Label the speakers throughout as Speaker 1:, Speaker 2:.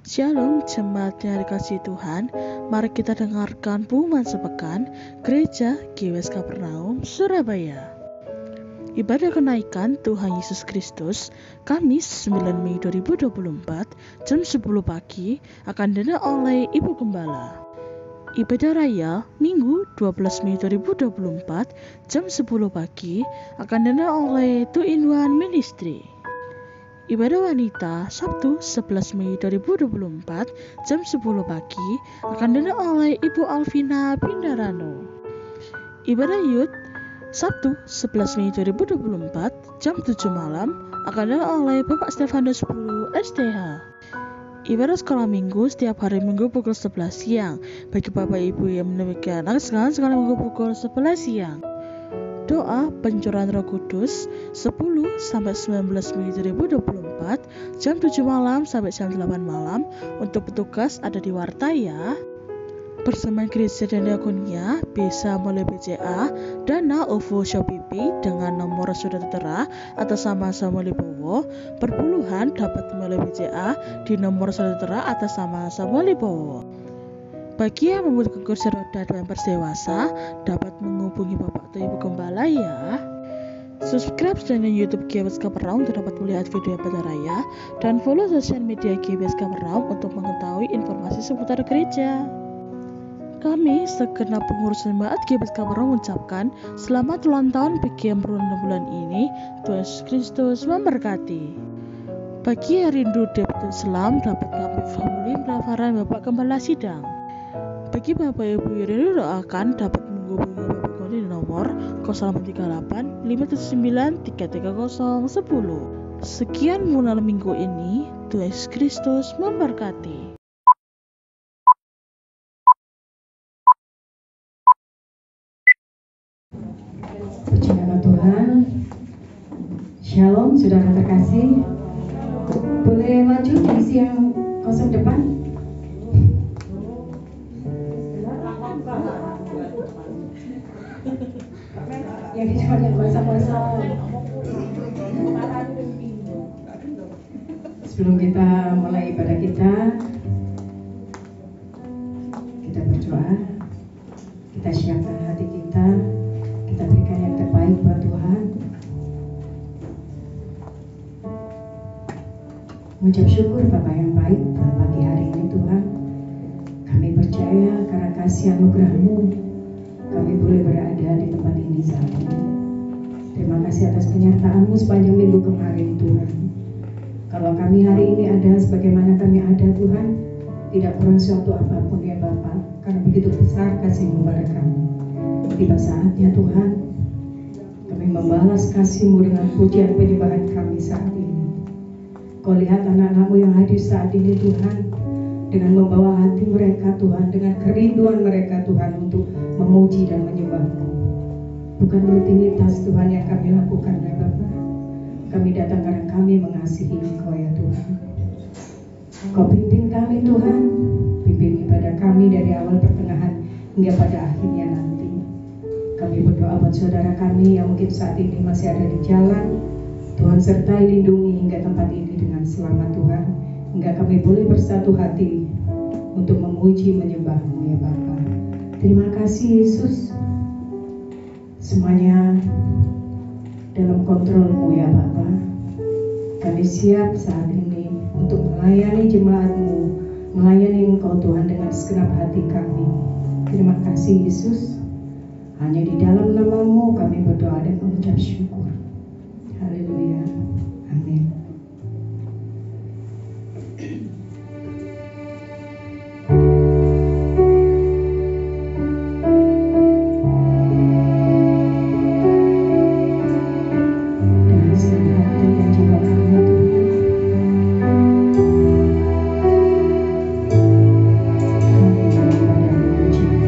Speaker 1: Shalom jemaat yang dikasihi Tuhan. Mari kita dengarkan pengumuman sepekan Gereja GWS Kapernaum, Surabaya. Ibadah kenaikan Tuhan Yesus Kristus Kamis 9 Mei 2024 jam 10 pagi akan diadakan oleh Ibu Gembala. Ibadah Raya Minggu 12 Mei 2024 jam 10 pagi akan diadakan oleh Two in One Ministry. Ibadah Wanita Sabtu 11 Mei 2024 jam 10 pagi akan diadakan oleh Ibu Alvina Pindarano. Ibadah Youth Sabtu 11 Mei 2024 jam 7 malam akan diadakan oleh Bapak Stefanus 10 STH. Ibadah sekolah minggu setiap hari Minggu pukul 11 siang. Bagi Bapak Ibu yang menemui anak sekolah minggu pukul 11 siang. Doa pencurahan Roh Kudus 10-19 Mei 2024 jam 7 malam sampai jam 8 malam. Untuk petugas ada di Warta ya. Persembahan gereja dan diakonia bisa melalui BCA Dana OVO Shopee dengan nomor sudah tertera atas nama Samuel Libowo. Perpuluhan dapat melalui BCA di nomor sudah tertera atas nama Samuel Libowo. Bagi yang membutuhkan kursi roda dan dewasa dapat menghubungi Bapak atau Ibu Gembala ya. Subscribe channel YouTube GWS Kapernaum untuk dapat melihat video ibadah raya dan follow sosial media GWS Kapernaum untuk mengetahui informasi seputar gereja. Kami segenap pengurus jemaat GWS Kapernaum mengucapkan selamat ulang tahun bagi yang berulang bulan ini. Tuhan Yesus Kristus memberkati. Bagi yang rindu Deputi Islam dapat kami formulir pendaftaran Bapak Gembala Sidang. Bagi Bapak Ibu yang rindu doakan dapat menghubungi Bapak Gembala di nomor 0838 579 330 10. Sekian mengenal minggu ini. Tuhan Yesus Kristus memberkati.
Speaker 2: Puji nama Tuhan. Shalom saudara terkasih. Boleh maju diisi yang kosong depan. Yang di depan yang kosong-kosong. Sebelum kita mulai ibadah kita berdoa. Kita siapkan hati kita. Kita berikan yang terbaik buat Tuhan. Mengucap syukur Bapa yang baik buat pagi hari ini Tuhan. Kami percaya karena kasih anugerah-Mu kami boleh berada di tempat ini saat ini. Terima kasih atas penyertaan-Mu sepanjang minggu kemarin Tuhan. Kalau kami hari ini ada sebagaimana kami ada Tuhan, tidak kurang suatu apapun ya Bapa, karena begitu besar kasih-Mu pada kami. Tiba saatnya Tuhan, kami membalas kasih-Mu dengan pujian penyembahan kami saat ini. Kau lihat anak-anak-Mu yang hadir saat ini Tuhan, dengan membawa hati mereka Tuhan, dengan kerinduan mereka Tuhan untuk memuji dan menyembah-Mu. Bukan rutinitas Tuhan yang kami lakukan ya Bapa. Kami datang karena kami mengasihi Engkau ya Tuhan. Kau pimpin kami Tuhan, pimpin ibadah kami dari awal pertengahan hingga pada akhirnya nanti. Kami berdoa buat saudara kami yang mungkin saat ini masih ada di jalan. Tuhan sertai lindungi hingga tempat ini dengan selamat Tuhan. Hingga kami boleh bersatu hati untuk memuji menyembah-Mu ya Bapa. Terima kasih Yesus. Semuanya dalam kontrol-Mu ya Bapa. Kami siap saat ini untuk melayani jemaat-Mu, melayani Engkau Tuhan dengan segenap hati kami. Terima kasih Yesus. Hanya di dalam nama-Mu kami berdoa dan mengucap syukur. Haleluya. Amin. Dengan senang hati dan jiwa kami Tuhan. Kami menyembah dan memuji-Mu.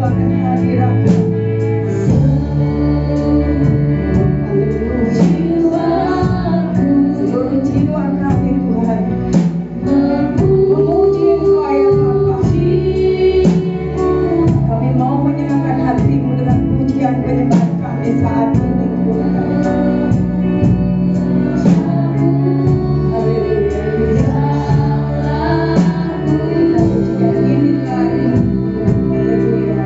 Speaker 2: akan hadirat-Mu. Seluruh jiwa kami Tuhan memuji Engkau ya Bapa. Kami mau menyenangkan hati-Mu dengan pujian penyembahan kami saat ini Tuhan. Haleluya. Kita pujian ini lagi. Haleluya.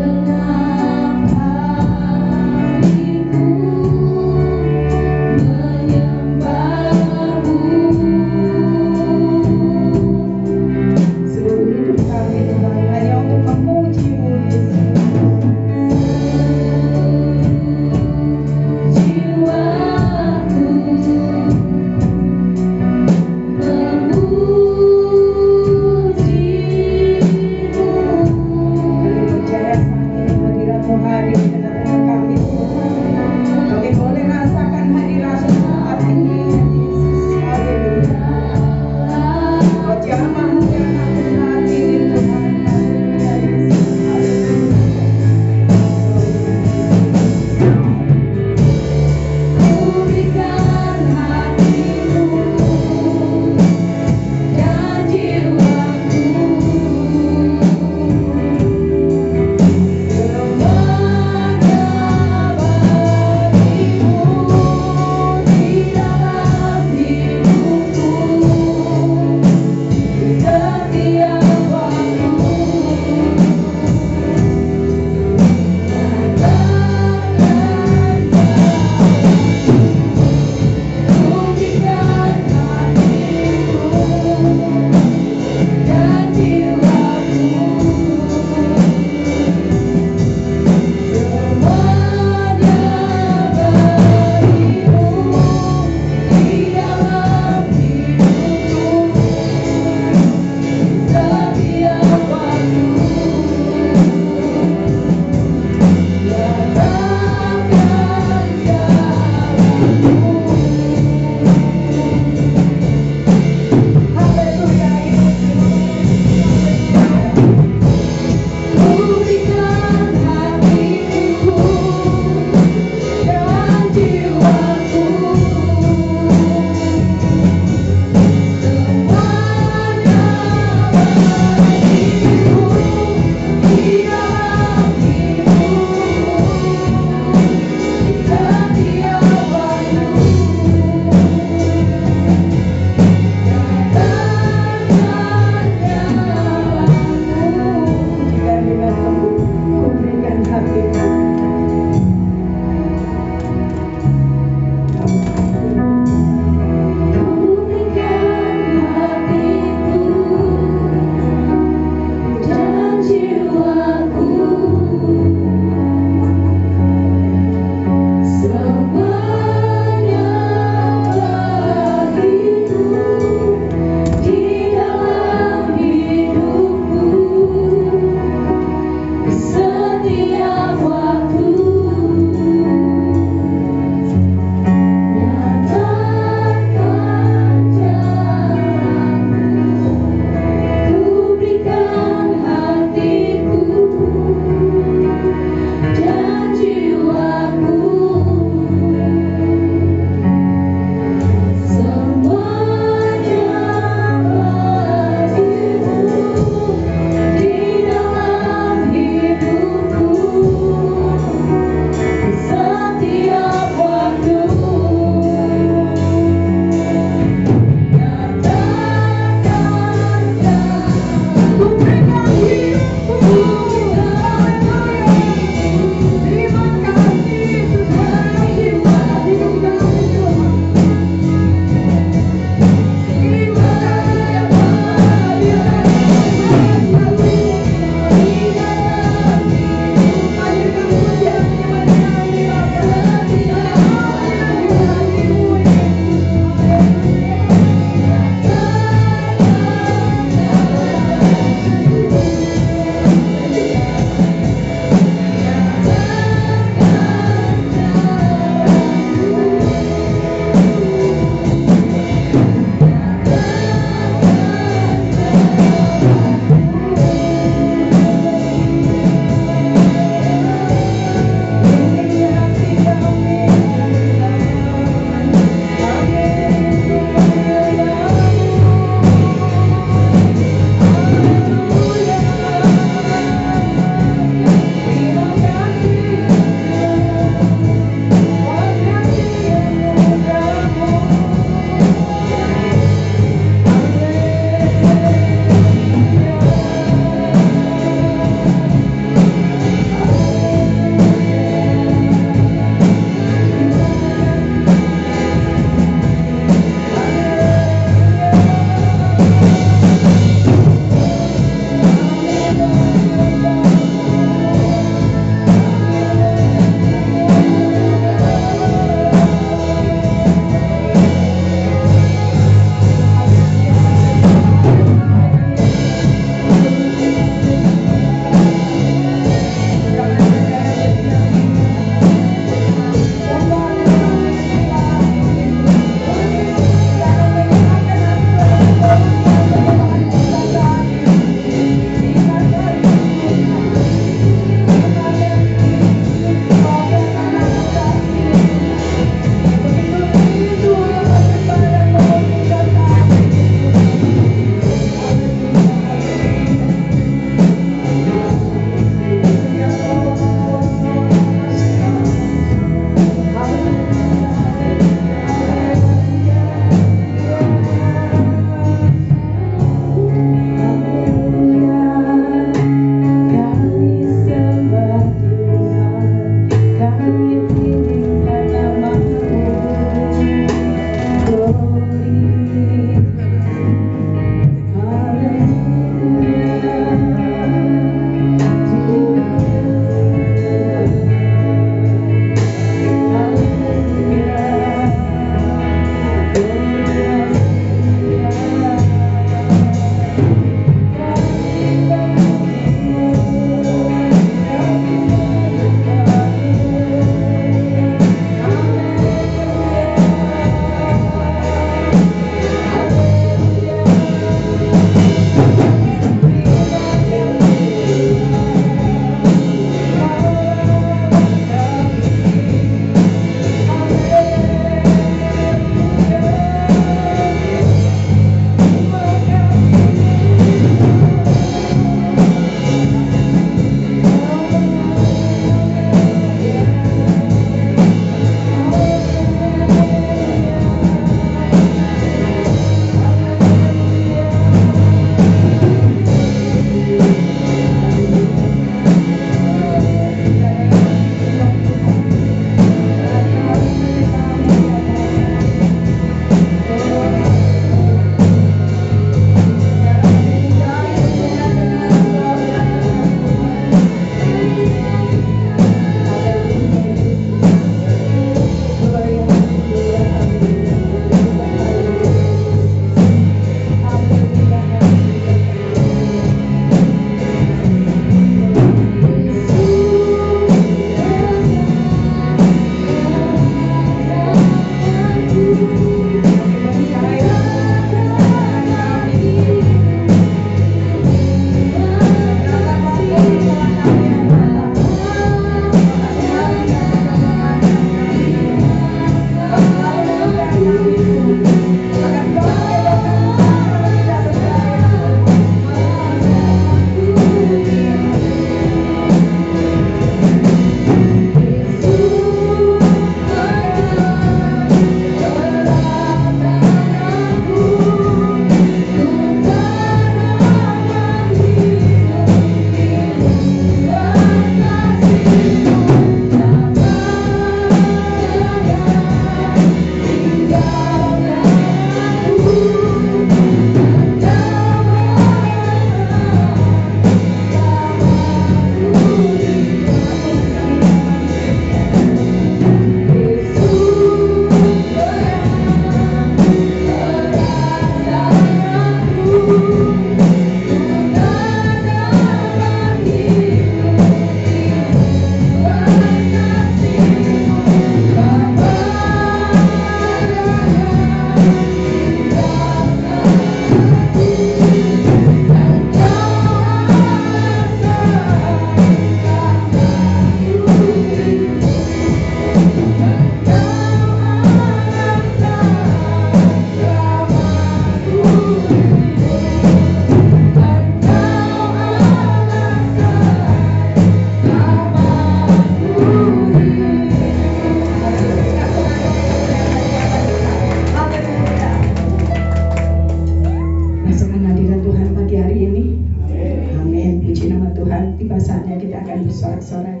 Speaker 2: bersorak-sorak.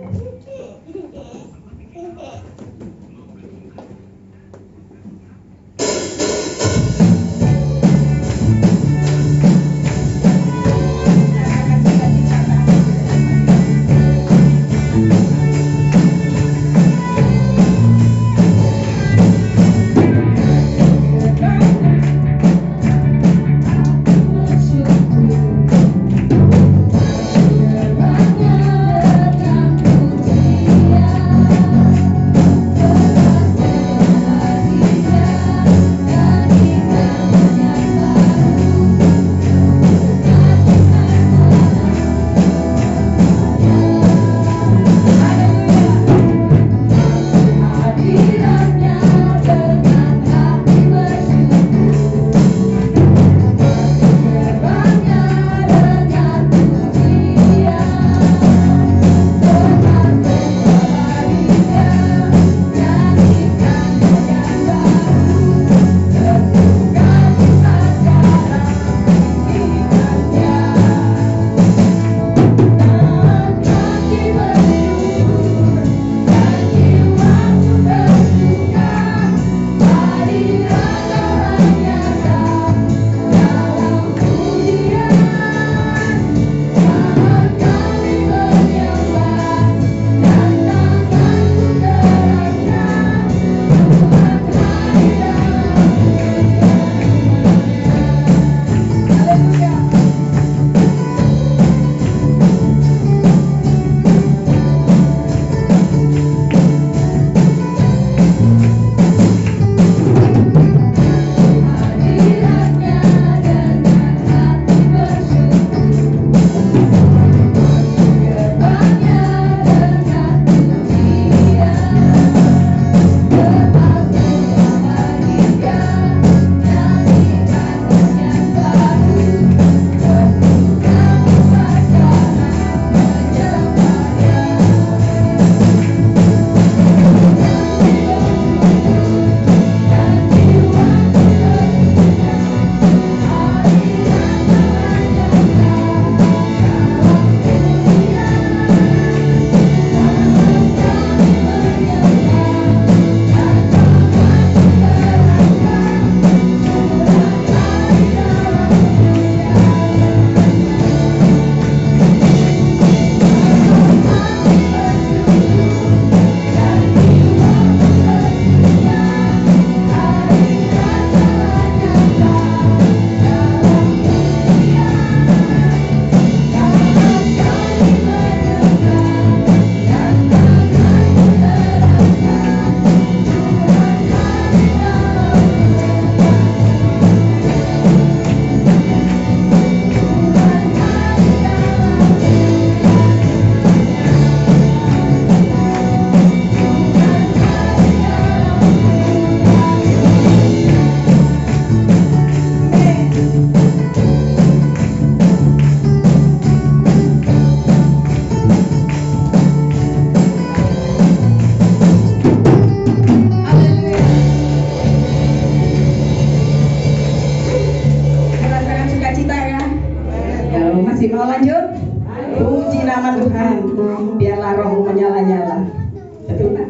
Speaker 2: Masih mau lanjut? Puji nama Tuhan. Biarlah rohmu menyala-nyala. Betul kan?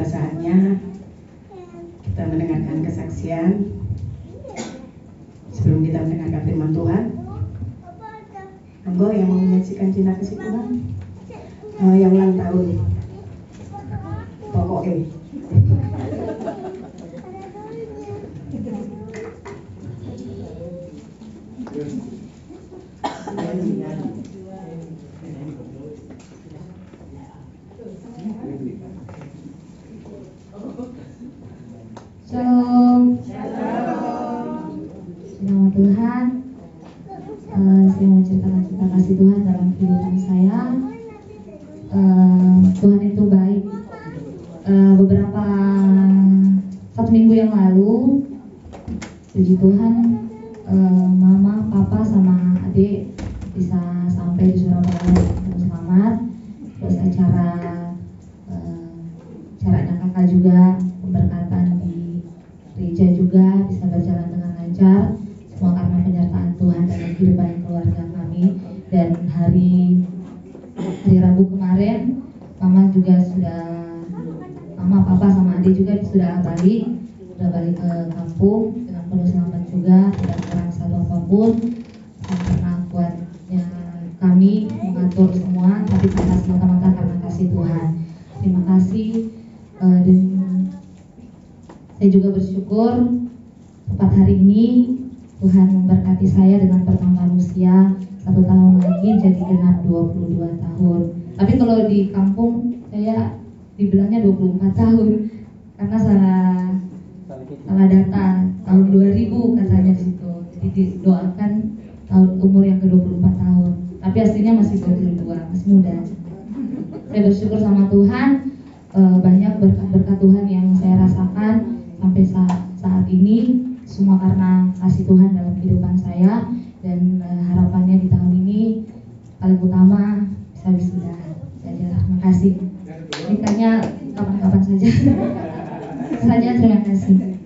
Speaker 2: tiba saatnya kita mendengarkan kesaksian. Sebelum kita mendengarkan firman Tuhan, monggo yang mau menyaksikan cinta kasih Tuhan, yang ulang tahun, pokoknya.
Speaker 3: Shalom. Nama Tuhan, saya mau ceritakan cinta kasih Tuhan dalam kehidupan saya. Tuhan itu baik. Beberapa 1 minggu yang lalu, puji Tuhan, mama, papa, sama adik bisa sampai di Surabaya dengan selamat. Terus acaranya kakak juga, pemberkatan di gereja juga bisa berjalan dengan lancar. Semua karena penyertaan Tuhan dalam kehidupan keluarga kami. Dan hari Rabu kemarin, mama, papa sama adik juga sudah balik ke kampung dengan penuh selamat juga, tidak kurang satu apapun. Karena kuatnya kami mengatur semua, tapi semata-mata karena kasih Tuhan. Terima kasih. Dan saya juga bersyukur tepat hari ini Tuhan memberkati saya dengan pertambahan usia 1 tahun lagi, jadi genap 22 tahun. Tapi kalau di kampung saya dibilangnya 24 tahun karena salah data tahun 2000 katanya di situ. Jadi didoakan tahun umur yang ke-24 tahun. Tapi aslinya masih 22, masih muda. Saya bersyukur sama Tuhan, banyak berkat-berkat Tuhan yang saya rasakan sampai saat ini, semua karena kasih Tuhan dalam kehidupan saya. Dan harapannya di tahun ini paling utama bisa wisuda saja. Terima kasih. Nikahnya kapan-kapan saja. Terima kasih.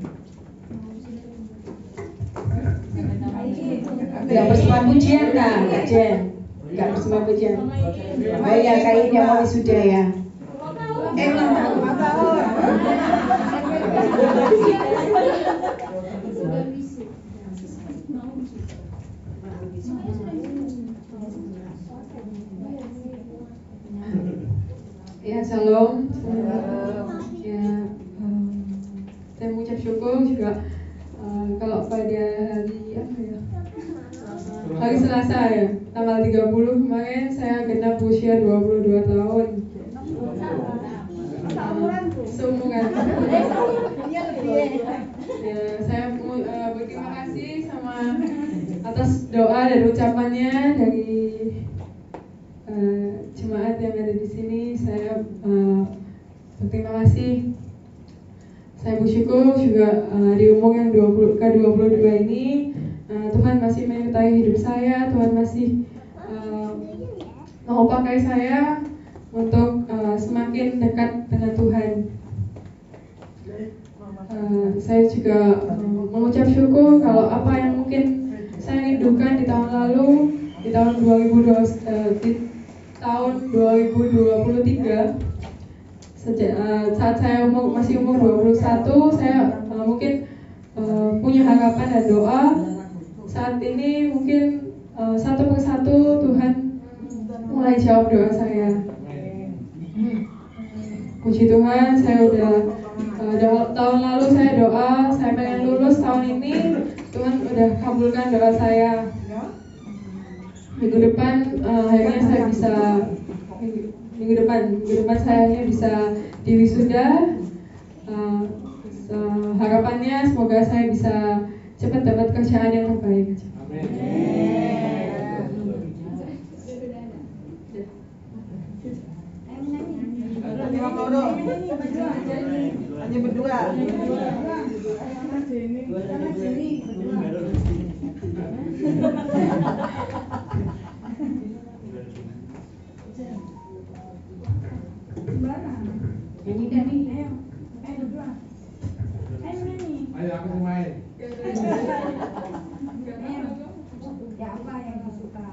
Speaker 2: Gak bersama pujian dah, Kak Jen. Gak bersama pujian. Oh ya, Kak Ini mau wisuda ya.
Speaker 4: Ya, shalom. Ya, saya mengucap syukur juga kalau pada hari Selasa ya, tanggal 30 kemarin saya genap usia 22 tahun. Seumuran. Ya, saya berterima kasih sama atas doa dan ucapannya dari jemaat yang ada di sini. Saya berterima kasih. Saya bersyukur juga di umur yang ke-22 ini Tuhan masih menyertai hidup saya. Tuhan masih mau pakai saya untuk semakin dekat dengan Tuhan. Saya juga mengucap syukur kalau apa yang mungkin saya rindukan di tahun lalu, di tahun 2023, saat saya masih umur 21, saya mungkin punya harapan dan doa. Saat ini mungkin satu persatu Tuhan mulai jawab doa saya. Puji Tuhan, saya udah tahun lalu saya doa, saya pengen lulus tahun ini, Tuhan udah kabulkan doa saya. Minggu depan akhirnya saya bisa minggu depan saya akhirnya bisa diwisuda. Harapannya semoga saya bisa cepat dapat kerjaan yang terbaik.
Speaker 5: Hanya berdua. Ayo aku main.
Speaker 6: Ya apa yang disuka?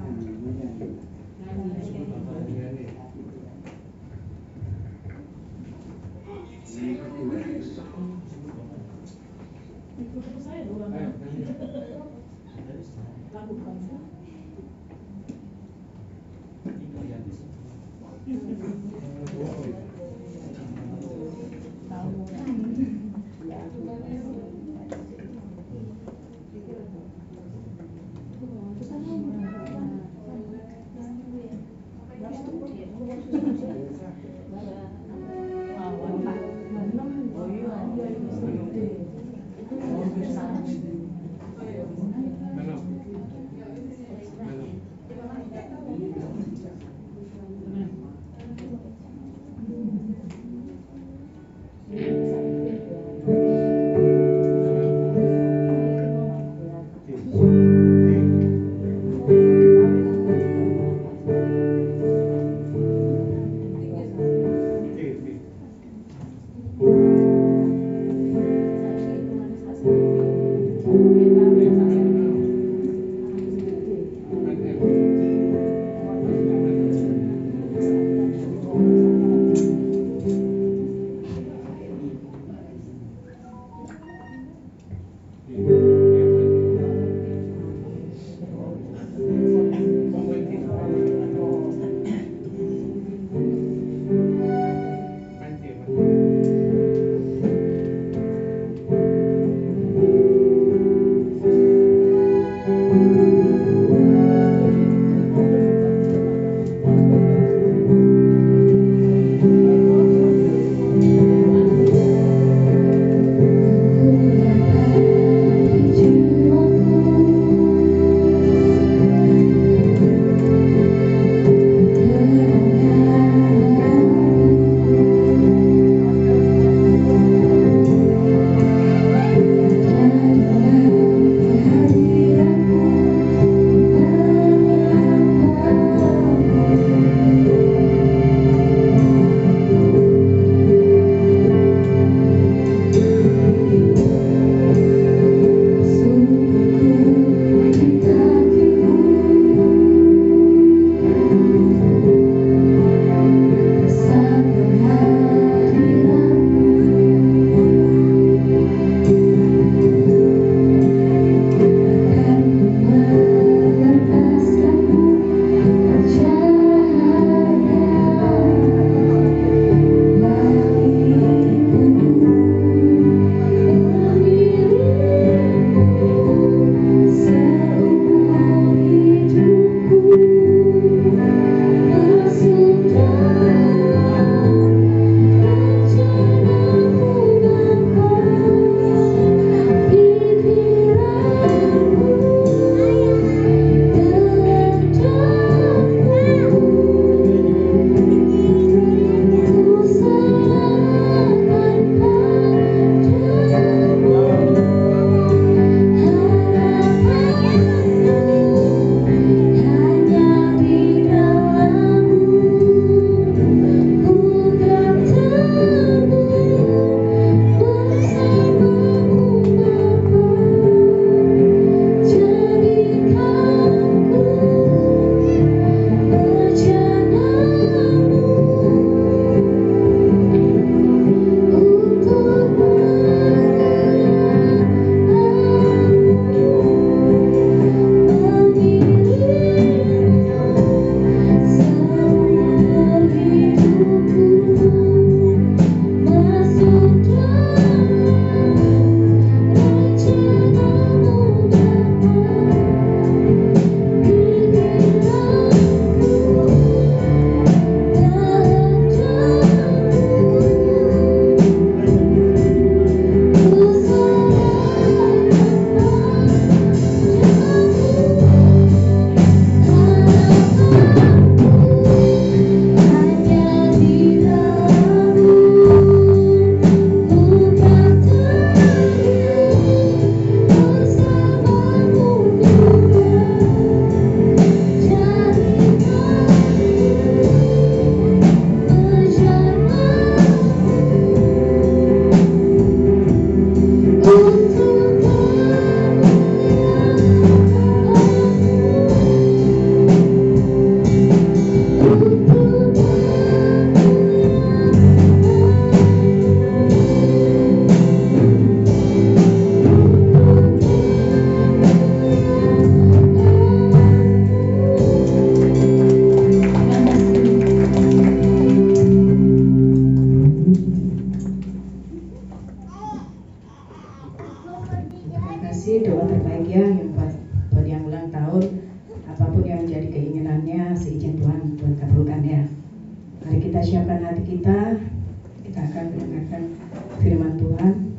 Speaker 2: kita siapkan hati kita akan mendengarkan firman Tuhan.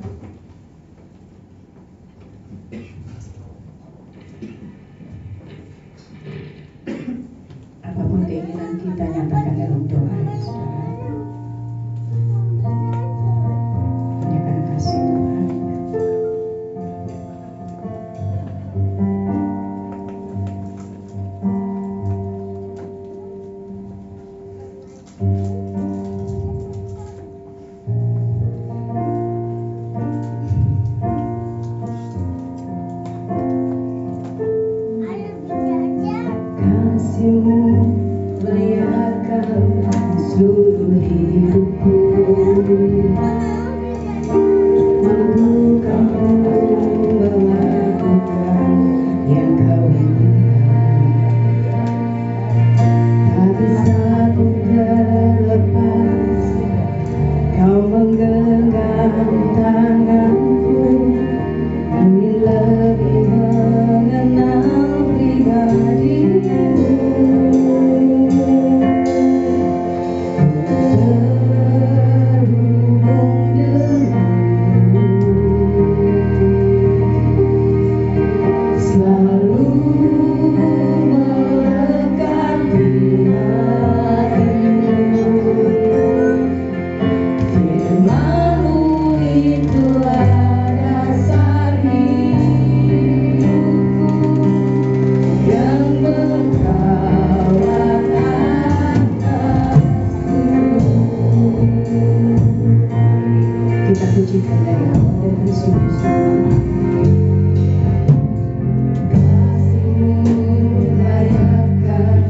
Speaker 2: Apapun keinginan kita, nyatakan dalam doa, ya saudara. Hanya karena kasih Tuhan. Kasih-Mu layakkan seluruh hidupku, mampukan ku melakukan yang Kau inginkan. Tak bisa ku terlepas Kau menggenggam tanganku, ingin lebih mengenal pribadi-Mu. Kita pujikan dari awal dengan sungguh-sungguh. Kasih-Mu layakkan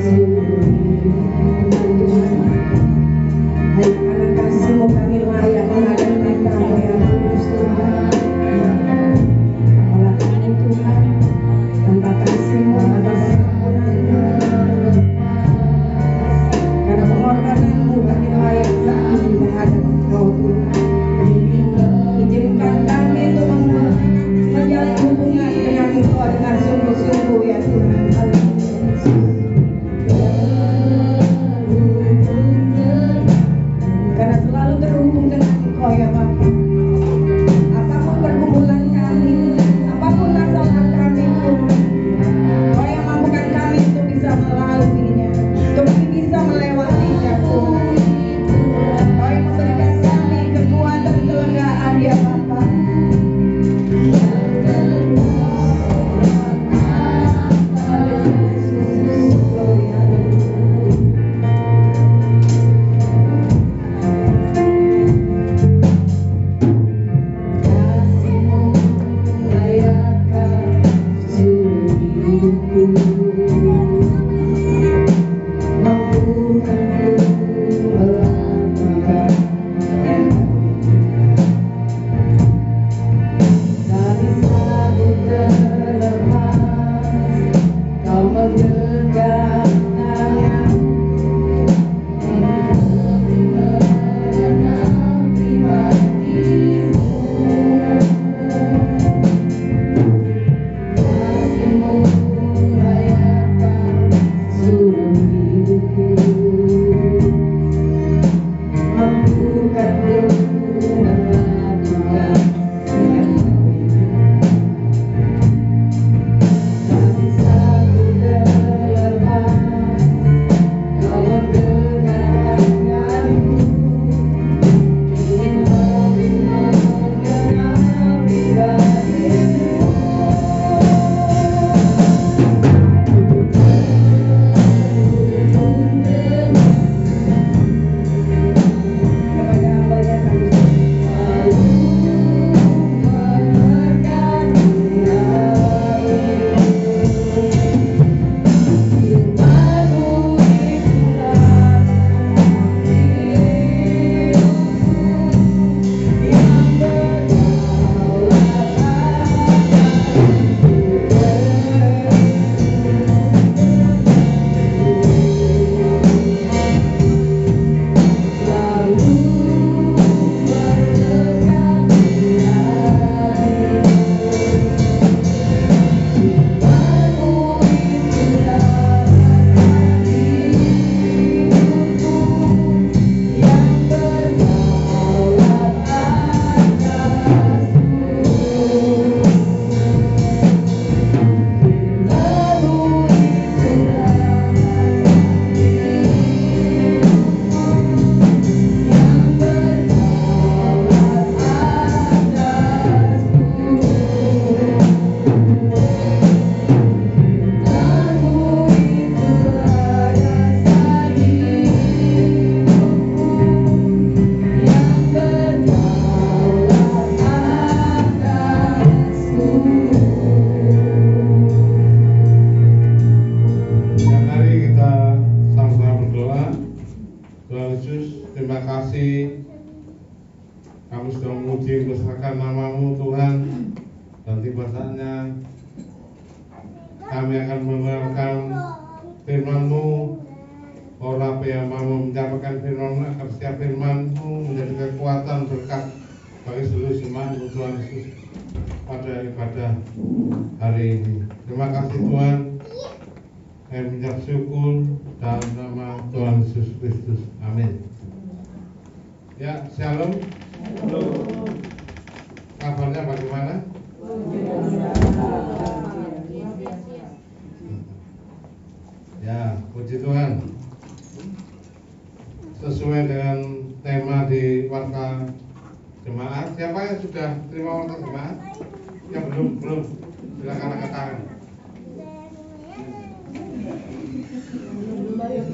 Speaker 2: seluruh hidupku. Hanya karena kasih-Mu kami layak menghadap Engkau yang kudus Tuhan. Apalah kami Tuhan, tanpa kasih-Mu, tanpa pengampunan-Mu, karena pengorbanan-Mu kami layak lagi menghadap Engkau Tuhan. Izinkan kami
Speaker 7: terima kasih kami sudah memuji membesarkan nama-Mu Tuhan, dan tiba saatnya kami akan mendengarkan firman-Mu. Ora yang mau menyampaikan firman-Mu, akan setiap firman-Mu menjadi kekuatan berkat bagi seluruh jemaat Tuhan Yesus pada ibadah hari ini. Terima kasih Tuhan. Kami mengucap syukur dalam nama Tuhan Yesus Kristus. Amin. Ya, shalom. Halo. Kabarnya bagaimana? Ya, puji Tuhan. Sesuai dengan tema di warta jemaat. Siapa yang sudah terima warta jemaat? Yang belum, silakan angkat tangan. Mana ya?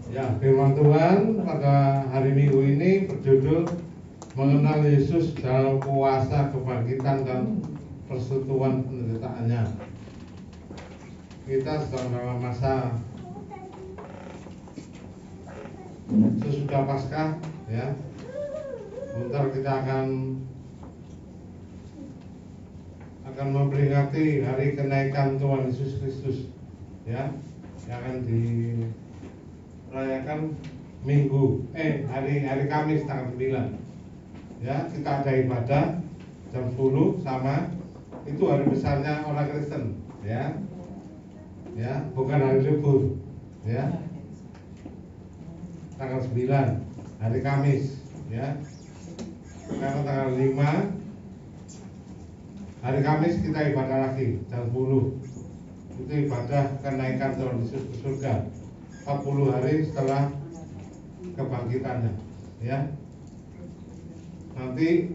Speaker 7: Ya, firman Tuhan pada hari Minggu ini berjudul Mengenal Yesus dalam kuasa kebangkitan dan persekutuan penderitaannya. Kita sedang dalam masa sesudah Paskah, ya. Bentar kita akan memperingati hari kenaikan Tuhan Yesus Kristus, ya, yang akan dirayakan hari Kamis tanggal 9. Ya, kita ada ibadah jam 10 sama itu hari besarnya orang Kristen, ya. Ya, bukan hari libur, ya. Tanggal 9 hari Kamis, ya. Karena tanggal 5 hari Kamis kita ibadah lagi jam 10. Itu ibadah kenaikan Tuhan Yesus ke surga 40 hari setelah kebangkitannya, ya. Nanti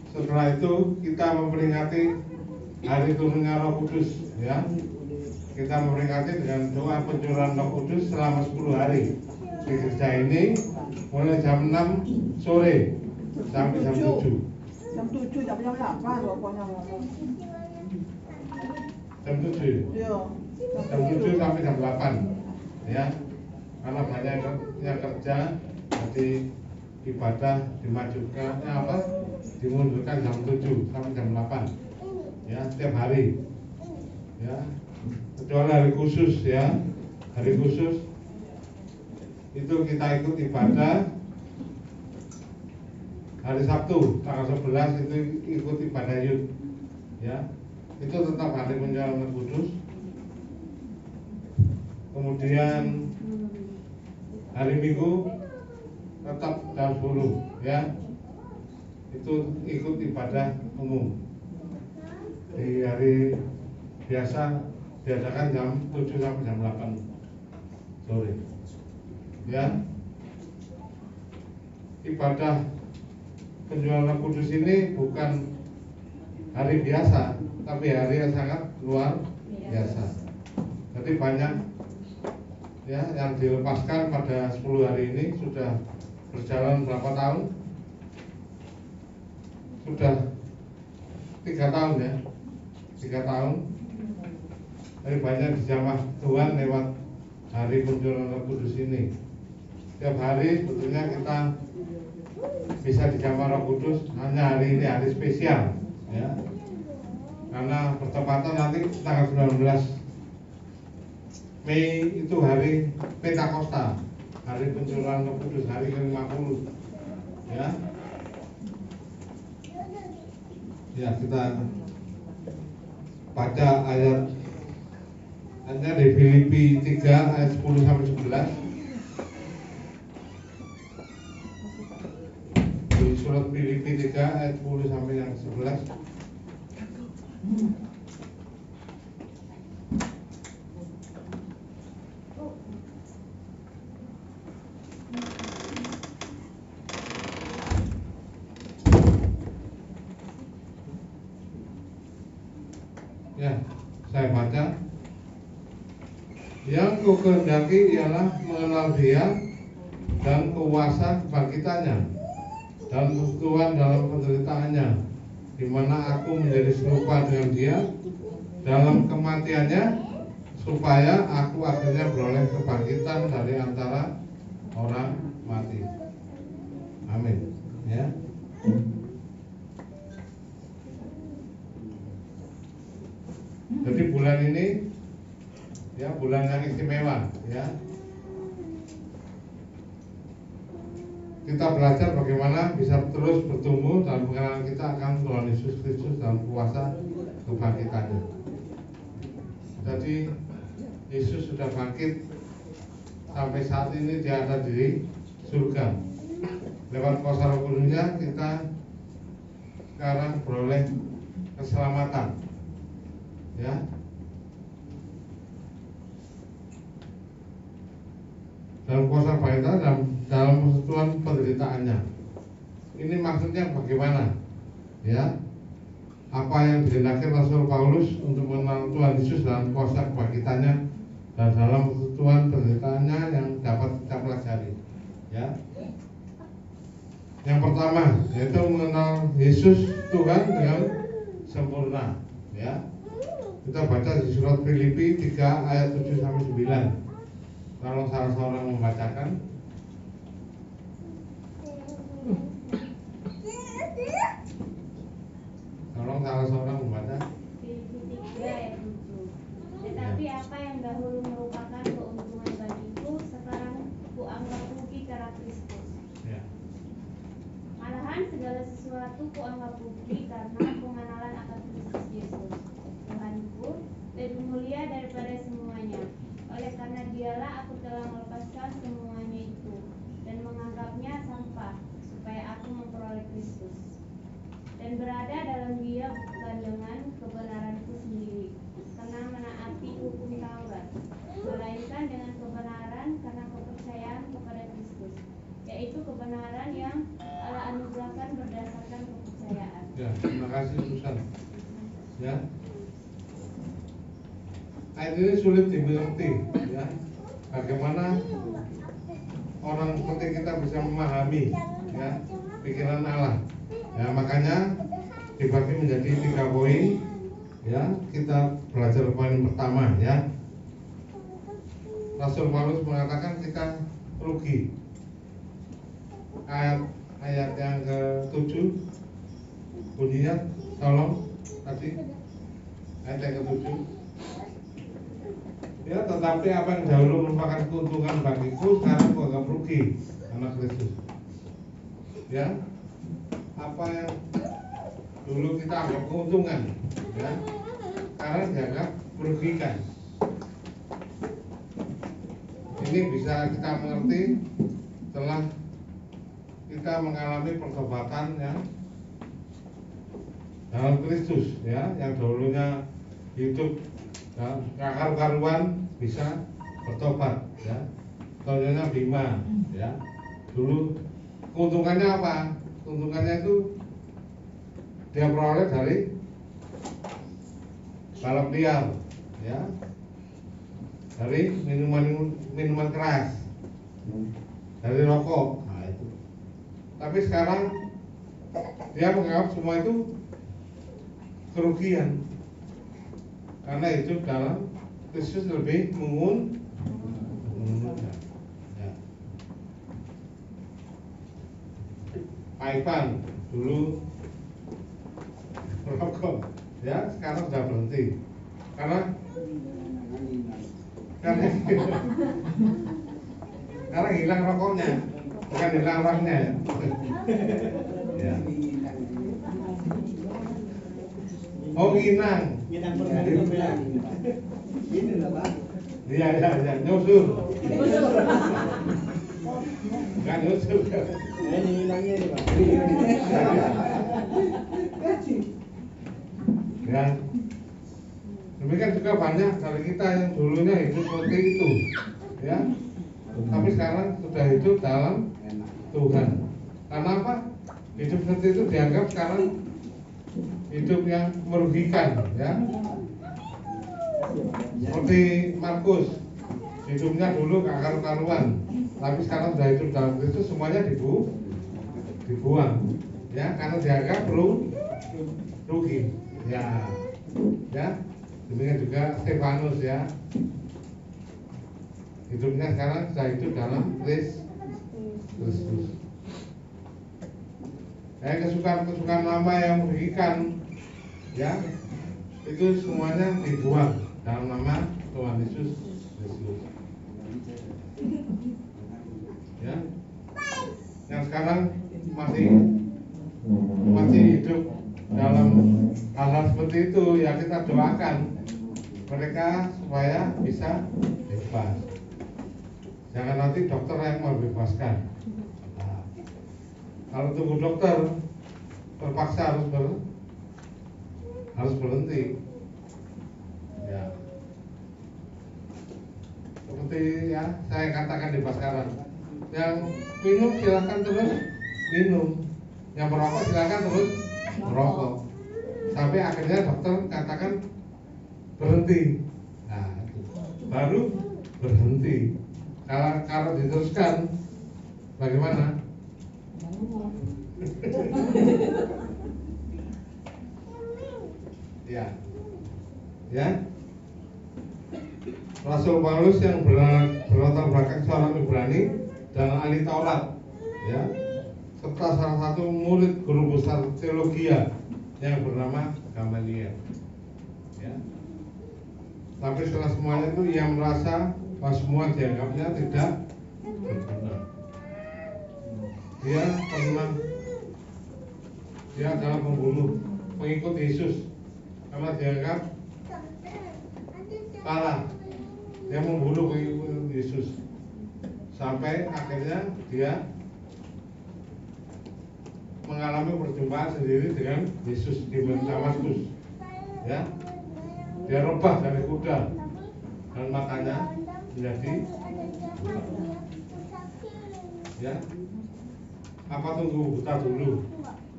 Speaker 7: setelah itu kita memperingati hari turunnya Roh Kudus, ya. Kita memperingati dengan doa pencurahan Roh Kudus selama 10 hari di gereja ini, mulai jam 6 sore sampai jam 7.
Speaker 5: Jam 7 jam 8 pokoknya ngomong.
Speaker 7: Jam 7. Iya. Jam 7 sampai jam 8. Ya. Karena banyak yang kerja, jadi ibadah dimajukan dimundurkan jam 7 sampai jam 8. Ya, setiap hari. Ya. Kecuali hari khusus, ya. Hari khusus itu kita ikut ibadah. Hari Sabtu tanggal 11 itu ikut ibadah Yud, ya. Itu tetap hari penyerahan kudus. Kemudian hari Minggu tetap jam 10, ya. Itu ikut ibadah umum. Di hari biasa diadakan jam 7 sampai jam 8 sore, ya. Ibadah penjualan Roh Kudus ini bukan hari biasa, tapi hari yang sangat luar biasa. Jadi banyak, ya, yang dilepaskan pada 10 hari ini. Sudah berjalan berapa tahun? Sudah 3 tahun, ya, 3 tahun. Tapi banyak dijamah Tuhan lewat hari penjualan Roh Kudus ini. Setiap hari sebetulnya kita bisa dijamah Roh Kudus, hanya hari ini hari spesial, ya. Karena bertepatan nanti tanggal 19 Mei itu hari Pentakosta. hari pencurahan Roh Kudus, hari ke-50. Ya. Ya, kita baca ayatnya di Filipi 3 ayat 10 sampai 11. Di surat Filipi 3 ayat 10 sampai yang 11. Ya, saya baca. Yang kukehendaki ialah mengenal Dia dan kuasa kebangkitannya dan persekutuan dalam penderitaannya, di mana aku menjadi serupa dengan Dia dalam kematiannya, supaya aku akhirnya beroleh kebangkitan dari antara orang mati. Amin. Ya. Jadi bulan ini ya bulan yang istimewa ya. Kita belajar bagaimana bisa terus bertumbuh dalam pengenalan kita akan Tuhan Yesus Kristus dalam kuasa kebangkitannya. Jadi Yesus sudah bangkit, sampai saat ini Dia ada di surga. Lewat kuasa Roh Kudusnya kita sekarang beroleh keselamatan. Ya. Dalam kuasa kebangkitan dalam persekutuan penderitaannya. Ini maksudnya bagaimana? Ya. Apa yang dihendaki Rasul Paulus untuk mengenal Tuhan Yesus dalam kuasa kebangkitannya dan dalam persekutuan penderitaannya yang dapat kita pelajari. Ya. Yang pertama yaitu mengenal Yesus Tuhan dengan sempurna. Ya. Kita baca di surat Filipi 3 ayat 7 sampai 9. Kalau salah seorang membacakan. Tolong salah seorang membaca.
Speaker 8: Filipi 3 ayat 7. Tetapi apa yang dahulu merupakan keuntungan bagiku, sekarang kuanggap rugi karena Kristus.
Speaker 7: Ya.
Speaker 8: Malahan segala sesuatu kuanggap rugi karena pengenalan akan Kristus Yesus, Tuhanku, lebih mulia daripada semuanya. Oleh karena Dialah aku telah melepaskan semuanya itu dan menganggapnya sampah, supaya aku memperoleh Kristus dan berada dalam Dia, bukan dengan kebenaranku sendiri karena menaati hukum Taurat, melainkan dengan kebenaran karena kepercayaan kepada Kristus, yaitu kebenaran yang Allah anugerahkan berdasarkan kepercayaan.
Speaker 7: Ya, terima kasih Susan. Ya. Ayat ini sulit dimengerti, ya. Bagaimana orang seperti kita bisa memahami, ya, pikiran Allah. Ya, makanya dibagi menjadi 3 poin. Ya, kita belajar poin pertama, ya. Rasul Paulus mengatakan kita rugi. Ayat yang ke-7 bunyinya, tolong tadi ayat yang ke-7. Ya, tetapi apa yang dahulu merupakan keuntungan bagiku, sekarang kuanggap rugi karena Kristus. Ya, apa yang dulu kita anggap keuntungan, ya, sekarang dianggap merugikan. Ini bisa kita mengerti setelah kita mengalami pertobatan yang dalam Kristus, ya, yang dahulunya hidup karuan bisa bertobat, ya. Contohnya Bima, ya. Dulu keuntungannya apa? Keuntungannya itu dia peroleh dari balap liar, ya, dari minuman keras, dari rokok. Nah, itu. Tapi sekarang dia menganggap semua itu kerugian. Karena hidup dalam Kristus lebih menguntungkan. Ya. Pak Ivan dulu merokok, ya, sekarang sudah berhenti. Karena Sekarang hilang rokoknya, bukan hilang orangnya ya. Ya. Oh nginang.
Speaker 9: Nginang berbeda. Ini lah Pak.
Speaker 7: Iya, nyusul. Bukan nyusul.
Speaker 9: Ini nginangnya ini Pak.
Speaker 7: Ya. Demikian juga banyak dari kita yang dulunya hidup seperti itu, ya. Tapi sekarang sudah hidup dalam Tuhan. Karena apa? Hidup seperti itu dianggap sekarang hidup yang merugikan, ya. Seperti Markus, hidupnya dulu gak karu-karuan, tapi sekarang sudah hidup dalam Kristus, semuanya dibuang, ya, karena dianggap rugi, ya. Demikian juga Stefanus, ya, hidupnya sekarang sudah hidup dalam Kristus. Kesukaan lama yang merugikan, ya, itu semuanya dibuang dalam nama Tuhan Yesus Kristus. Ya, yang sekarang masih hidup dalam hal-hal seperti itu, ya kita doakan mereka supaya bisa bebas. Jangan nanti dokter yang membebaskan. Nah, kalau tunggu dokter terpaksa harus berhenti. Ya. Seperti ya saya katakan di Paskaran, yang minum silakan terus minum, yang merokok silakan terus merokok, sampai akhirnya dokter katakan berhenti. Nah, itu baru berhenti. Kalau diteruskan bagaimana? Ya. Rasul Paulus yang berlatar belakang seorang Ibrani dan ahli Taurat, ya, serta salah satu murid guru besar teologi yang bernama Gamaliel, ya. Tapi setelah semuanya itu ia merasa bahwa semua dianggapnya tidak berguna. Dia adalah pembunuh pengikut Yesus karena dianggap salah. Dia membunuh pengikut Yesus sampai akhirnya dia mengalami perjumpaan sendiri dengan Yesus di Damaskus, ya. Dia rebah dari kuda dan matanya menjadi buta. Ya, apa tunggu buta dulu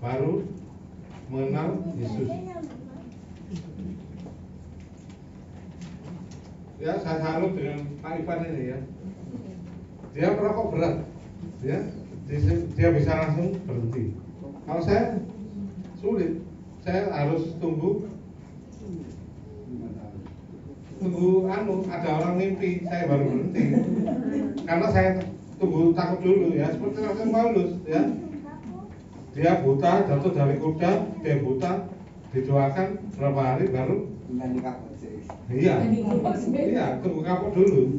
Speaker 7: baru mengenal Yesus. Ya, saya salut dengan Pak Ivan ini, ya. Dia merokok berat, ya. Dia bisa langsung berhenti. Kalau saya sulit, saya harus tunggu ada orang mimpi, saya baru berhenti. Karena saya tunggu takut dulu, ya, seperti Rasul Paulus, ya. Dia buta, jatuh dari kuda, dia buta, didoakan berapa hari baru iya, tunggu kapok dulu.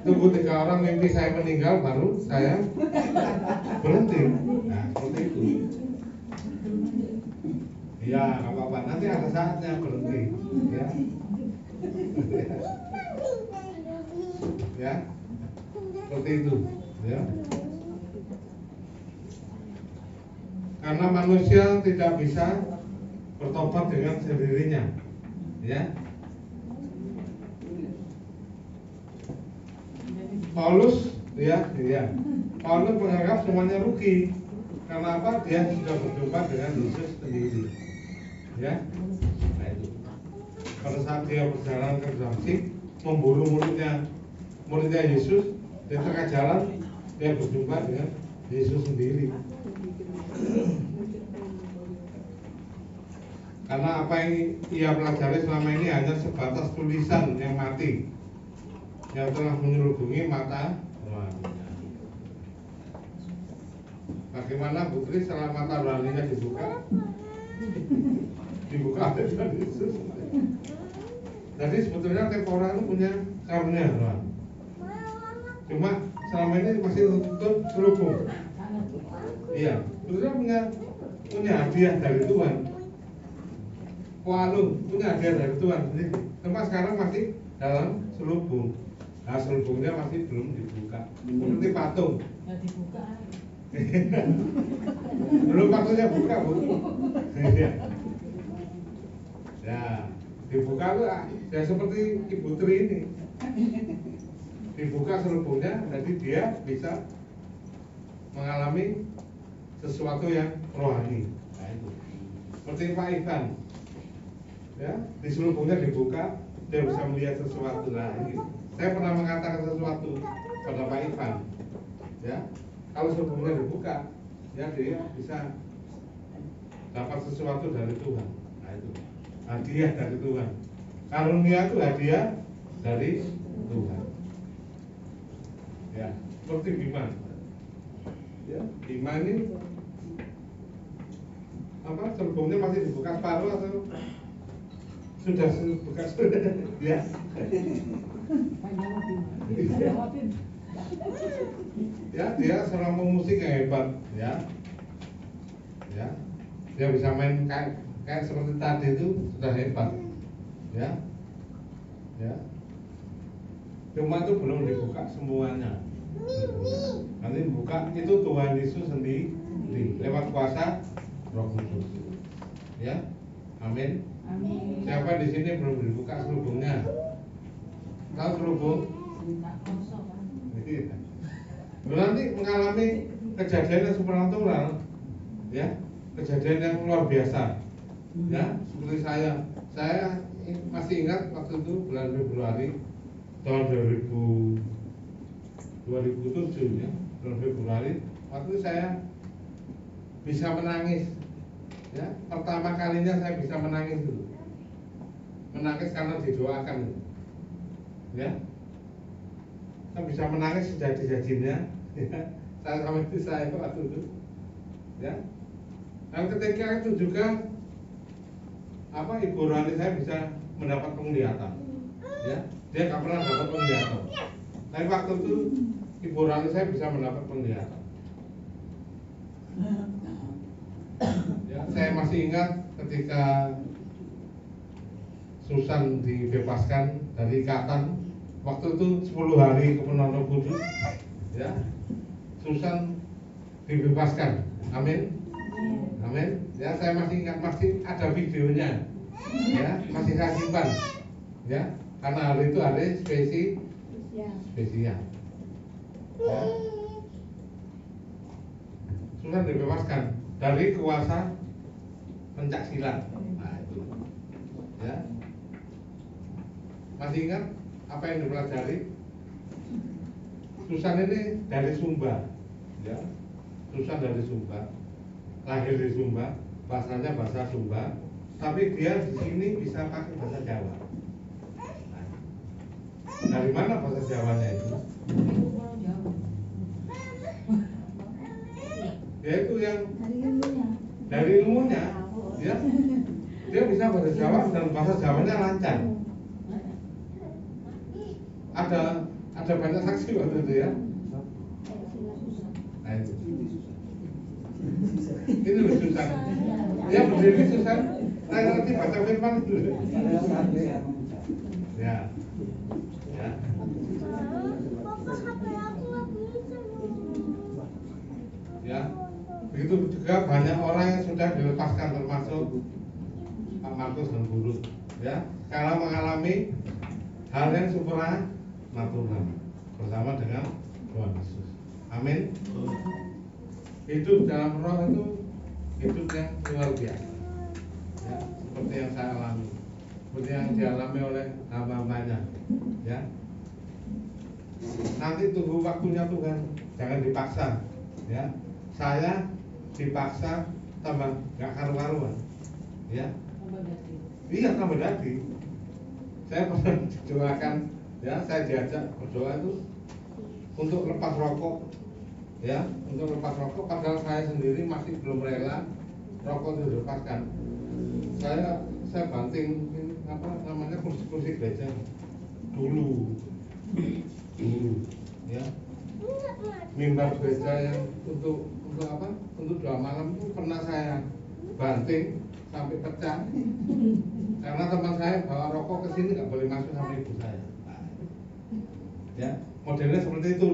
Speaker 7: Tunggu 3 orang mimpi saya meninggal baru saya berhenti. Nah, seperti itu. Iya, nggak apa-apa. Nanti ada saatnya berhenti, ya. Ya, seperti itu, ya. Karena manusia tidak bisa bertobat dengan sendirinya, ya. Paulus Paulus menganggap semuanya rugi. Karena apa? Dia sudah berjumpa dengan Yesus sendiri, ya. Nah, itu. Pada saat dia berjalan ke Damaskus, memburu muridnya Yesus, di tengah jalan dia berjumpa dengan Yesus sendiri. Karena apa yang ia pelajari selama ini hanya sebatas tulisan yang mati, yang telah menyelubungi mata rohaninya. Bagaimana Putri setelah mata rohaninya dibuka oleh Tuhan Yesus. Jadi sebetulnya Tempora itu punya karunia rohani. Cuma selama ini masih tutup selubung. Iya, sebetulnya punya hadiah dari Tuhan. Walung punya hadiah dari Tuhan. Cuma sekarang masih dalam selubung. Nah, selubungnya masih belum dibuka. Seperti patung.
Speaker 6: Ya dibuka.
Speaker 7: Belum patungnya buka, Bu. Ya, dibuka tuh ya seperti Ibu Tri ini. Dibuka selubungnya, jadi dia bisa mengalami sesuatu yang rohani. Nah, itu. Seperti Pak Ivan. Ya, di selubungnya dibuka, dia bisa melihat sesuatu. Nah, ini. Saya pernah mengatakan sesuatu pada Pak Ivan. Ya, kalau selubungnya dibuka, ya dia bisa dapat sesuatu dari Tuhan. Nah, itu hadiah dari Tuhan. Karunia itu hadiah dari Tuhan. Ya, seperti Bima. Ya, Bima ini apa? Selubungnya masih dibuka separuh atau sudah dibuka sudah? Ya. Ya, dia seorang pemusik yang hebat, ya. Ya, dia bisa main kayak seperti tadi itu sudah hebat, ya. Ya. Cuma itu belum dibuka semuanya. Nanti buka itu Tuhan Yesus sendiri lewat kuasa Roh Kudus. Ya, amin.
Speaker 6: Amin.
Speaker 7: Siapa di sini belum dibuka selubungnya? Tahu selubung? Nanti mengalami kejadian yang supernatural, ya, kejadian yang luar biasa, ya, seperti saya masih ingat waktu itu bulan Februari tahun 2007 ya, bulan Februari waktu itu saya bisa menangis, ya, pertama kalinya saya bisa menangis dulu, menangis karena didoakan, ya. Saya bisa menangis sejadi-jadinya, ya. Saya sama istri saya waktu itu, ya. Dan ketika itu juga Ibu Rani saya bisa mendapat penglihatan, ya. Dia nggak pernah dapat penglihatan, tapi waktu itu Ibu Rani saya bisa mendapat penglihatan. Ya, saya masih ingat ketika Susan dibebaskan dari ikatan. Waktu itu 10 hari kepenuhan Roh Kudus, ya, Susan dibebaskan, amin, amin. Ya, saya masih ingat, masih ada videonya, ya, masih saya simpan, ya, karena hari itu hari spesial. Ya. Susan dibebaskan dari kuasa pencaksilat, nah itu, ya, masih ingat apa yang dipelajari? Susan ini dari Sumba, ya. Susan dari Sumba, lahir di Sumba, bahasanya bahasa Sumba, tapi dia di sini bisa pakai bahasa Jawa. Nah, dari mana bahasa Jawanya itu? Yaitu yang dari ilmunya, ya. Dia bisa bahasa Jawa dan bahasa Jawanya lancar. Ada banyak saksi waktu itu, ya. Nah, itu. Ini loh Susan. Ya, berdiri Susan. Saya nanti baca firman dulu. Ya. Ya. Ya. Begitu juga banyak orang yang sudah dilepaskan, termasuk Pak Markus dan Guru, ya. Sekarang mengalami hal yang supernatural bersama dengan Tuhan Yesus. Amin. Hidup dalam Roh itu hidup yang luar biasa, ya, seperti yang saya alami, seperti yang dialami oleh hamba-hambanya, ya. Nanti tunggu waktunya Tuhan, jangan dipaksa, ya. Saya dipaksa tambah gak karu-karuan, ya. Iya, tambah dadi. Saya pernah didoakan, ya, saya diajak berdoa itu untuk lepas rokok, ya, untuk lepas rokok, padahal saya sendiri masih belum rela rokok itu dilepaskan. Saya banting kursi-kursi gereja dulu, ya, mimbar gereja yang untuk apa? Untuk doa malam itu pernah saya banting sampai pecah karena teman saya bawa rokok ke sini nggak boleh masuk sama ibu saya. Ya, modelnya seperti itu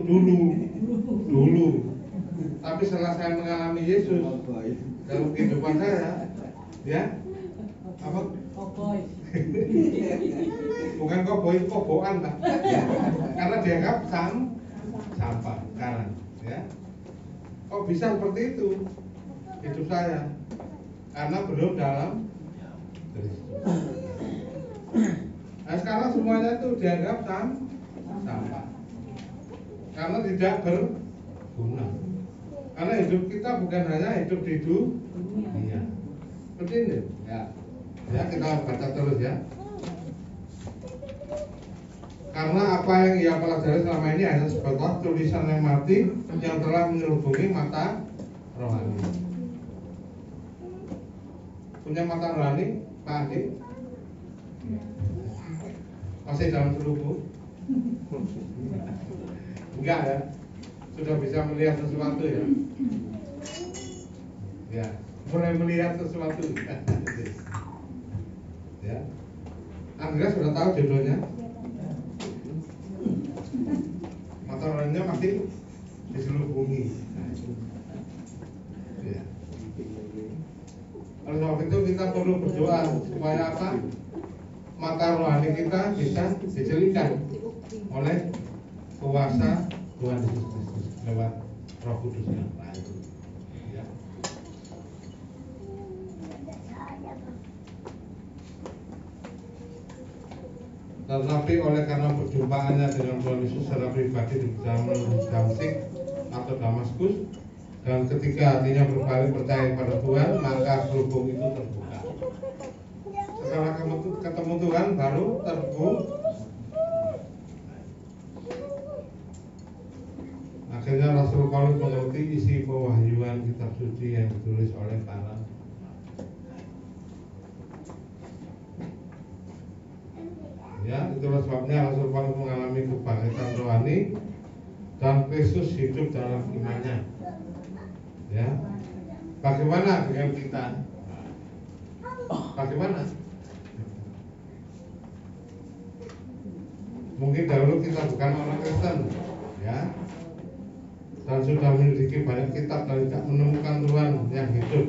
Speaker 7: dulu. Tapi setelah saya mengalami Yesus dalam kehidupan saya, ya apa? Bukan koboi, itu koboan, Pak. Ya, karena dianggap sampah sekarang, ya. Kok bisa seperti itu hidup saya? Karena belum dalam Kristus. Nah, sekarang semuanya itu dianggap sampah. Karena tidak berguna. Karena hidup kita bukan hanya hidup di dunia. Seperti ini, ya. Ya, kita baca terus ya. Karena apa yang ia pelajari selama ini hanya sebatas tulisan yang mati yang telah menyelubungi mata rohani. Punya mata rohani, Pak Andi? Masih dalam selubung? Enggak ya? Sudah bisa melihat sesuatu ya? Ya, mulai melihat sesuatu. Ya, Andrea sudah tahu judulnya. Mata rohaninya masih diselubungi. Ya. Oleh sebab itu kita perlu berdoa supaya apa? Mata rohani kita bisa dijelikan oleh kuasa Tuhan Yesus Kristus lewat Roh Kudusnya. Ya. Tetapi oleh karena perjumpaannya dengan Tuhan Yesus secara pribadi di zaman Damsik atau Damaskus, dan ketika hatinya berbalik percaya pada Tuhan, maka selubung itu terbuka. Setelah ketemu Tuhan baru terbuka. Akhirnya Rasul Paulus mengerti isi pewahyuan kitab suci yang ditulis oleh para. Ya, itulah sebabnya Rasul Paulus mengalami kebangkitan rohani dan Kristus hidup dalam imannya. Ya, bagaimana dengan kita? Bagaimana? Mungkin dahulu kita bukan orang Kristen, ya, dan sudah memiliki banyak kitab dan tidak menemukan Tuhan yang hidup.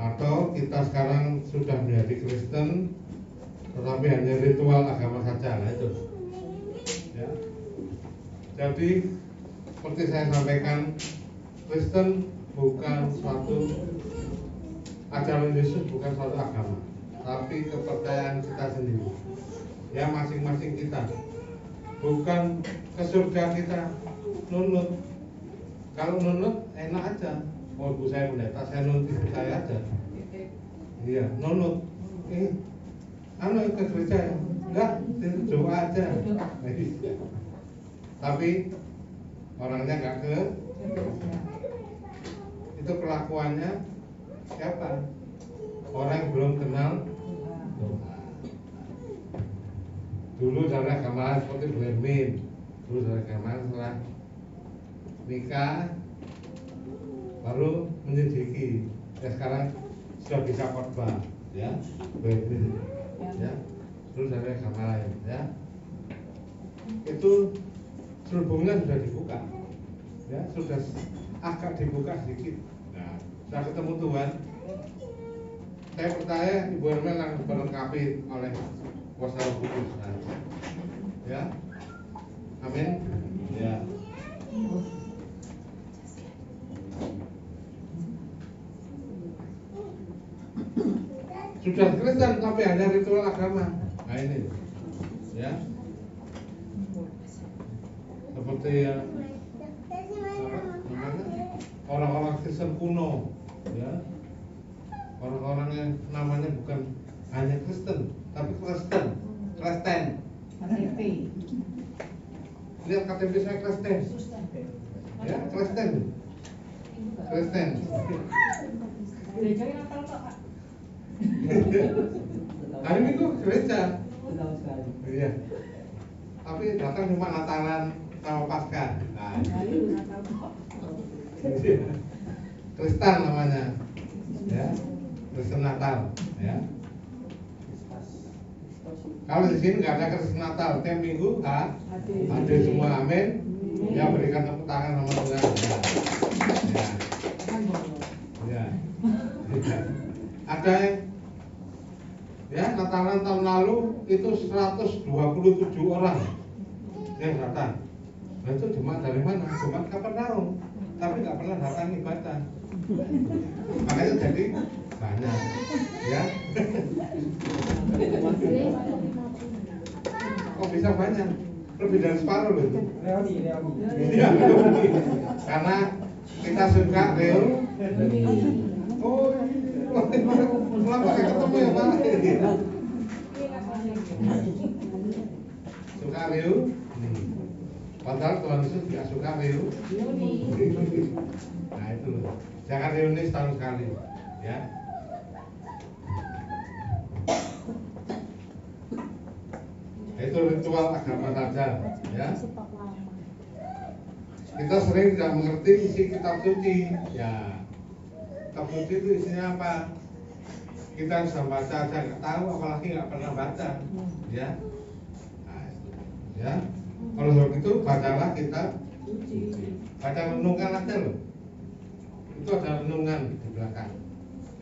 Speaker 7: Atau kita sekarang sudah menjadi Kristen, tetapi hanya ritual agama saja, nah itu. Ya. Jadi seperti saya sampaikan, Kristen bukan suatu ajaran Yesus, bukan suatu agama, tapi kepercayaan kita sendiri. Ya, masing-masing kita. Bukan ke surga kita nunut. Kalau nunut enak aja. Oh, ibu saya pendeta, saya nunut ibu saya aja. Iya, nunut. Ke gereja ya? Enggak, itu doa aja. Tapi orangnya enggak ke gereja. Itu kelakuannya siapa? Orang yang belum kenal doa. Dulu dari agama seperti Bu Hermin, dulu dari agama setelah nikah baru menyelidiki. Ya, sekarang sudah bisa khotbah, ya, Bu Hermin, ya, dulu dari agama lain, ya. Itu selubungnya sudah dibuka, ya, sudah agak dibuka sedikit. Nah, sudah ketemu Tuhan. Saya percaya Ibu Hermin akan dilengkapi oleh kuasa Roh Kudus. Ya, amin. Ya. Sudah Kristen tapi hanya ritual agama. Nah ini, ya. Seperti yang orang-orang Kristen kuno, ya. Orang-orang yang namanya bukan hanya Kristen, tapi Kristen. KTP. Lihat KTP saya Kristen. Ya, Kristen.
Speaker 6: Gerejanya Natal Pak.
Speaker 7: Hari Minggu gereja. Iya. Tapi datang cuma Natalan, sama Paskah. Nah, Kristen namanya, ya, Kristen Natal, ya. Kalau di sini nggak ada Kristen Natal, tiap minggu hadir semua, amin. Ya, berikan tepuk tangan sama Tuhan. Ya. Ada yang ya Natalan tahun lalu itu 127 orang yang datang. Nah, itu jemaat dari mana? Jemaat Kapernaum, tapi nggak pernah datang ibadah. Makanya jadi banyak, ya. Kok bisa banyak? Lebih dari separuh loh itu. Iya, karena kita suka reuni. Oh, kenapa kayak ketemu ya Pak? Suka reuni. Padahal Tuhan Yesus tidak suka reuni. Nah itu loh. Jangan reuni setahun sekali, ya. Itu ritual agama saja, ya. Kita sering tidak mengerti isi kitab suci, ya. Kitab suci itu isinya apa? Kita bisa baca aja nggak tahu, apalagi nggak pernah baca, ya. Nah, ya. Kalau sebab itu bacalah kitab suci. Baca renungan aja loh. Itu ada renungan di belakang,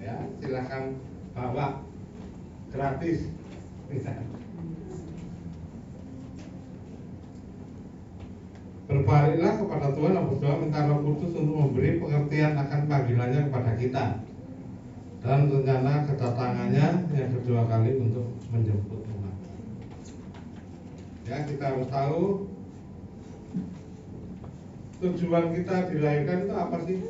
Speaker 7: ya. Silakan bawa gratis, misalnya. Berbaliklah kepada Tuhan dan berdoa minta Roh Kudus untuk memberi pengertian akan panggilannya kepada kita dan rencana kedatangannya yang kedua kali untuk menjemput umat. Ya, kita harus tahu tujuan kita dilahirkan itu apa sih?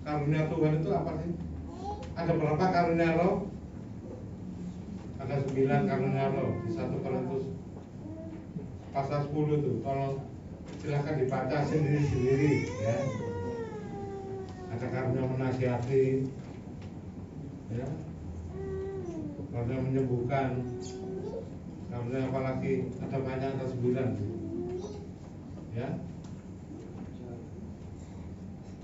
Speaker 7: Karunia Tuhan itu apa sih? Ada berapa karunia Roh? Ada 9 karunia Roh di 1 Korintus pasal 10 tuh, tolong silahkan dibaca sendiri-sendiri, ya. Ada karunia menasihati, ya, karunia menyembuhkan, karunia apalagi, ada banyak, ada 9, ya.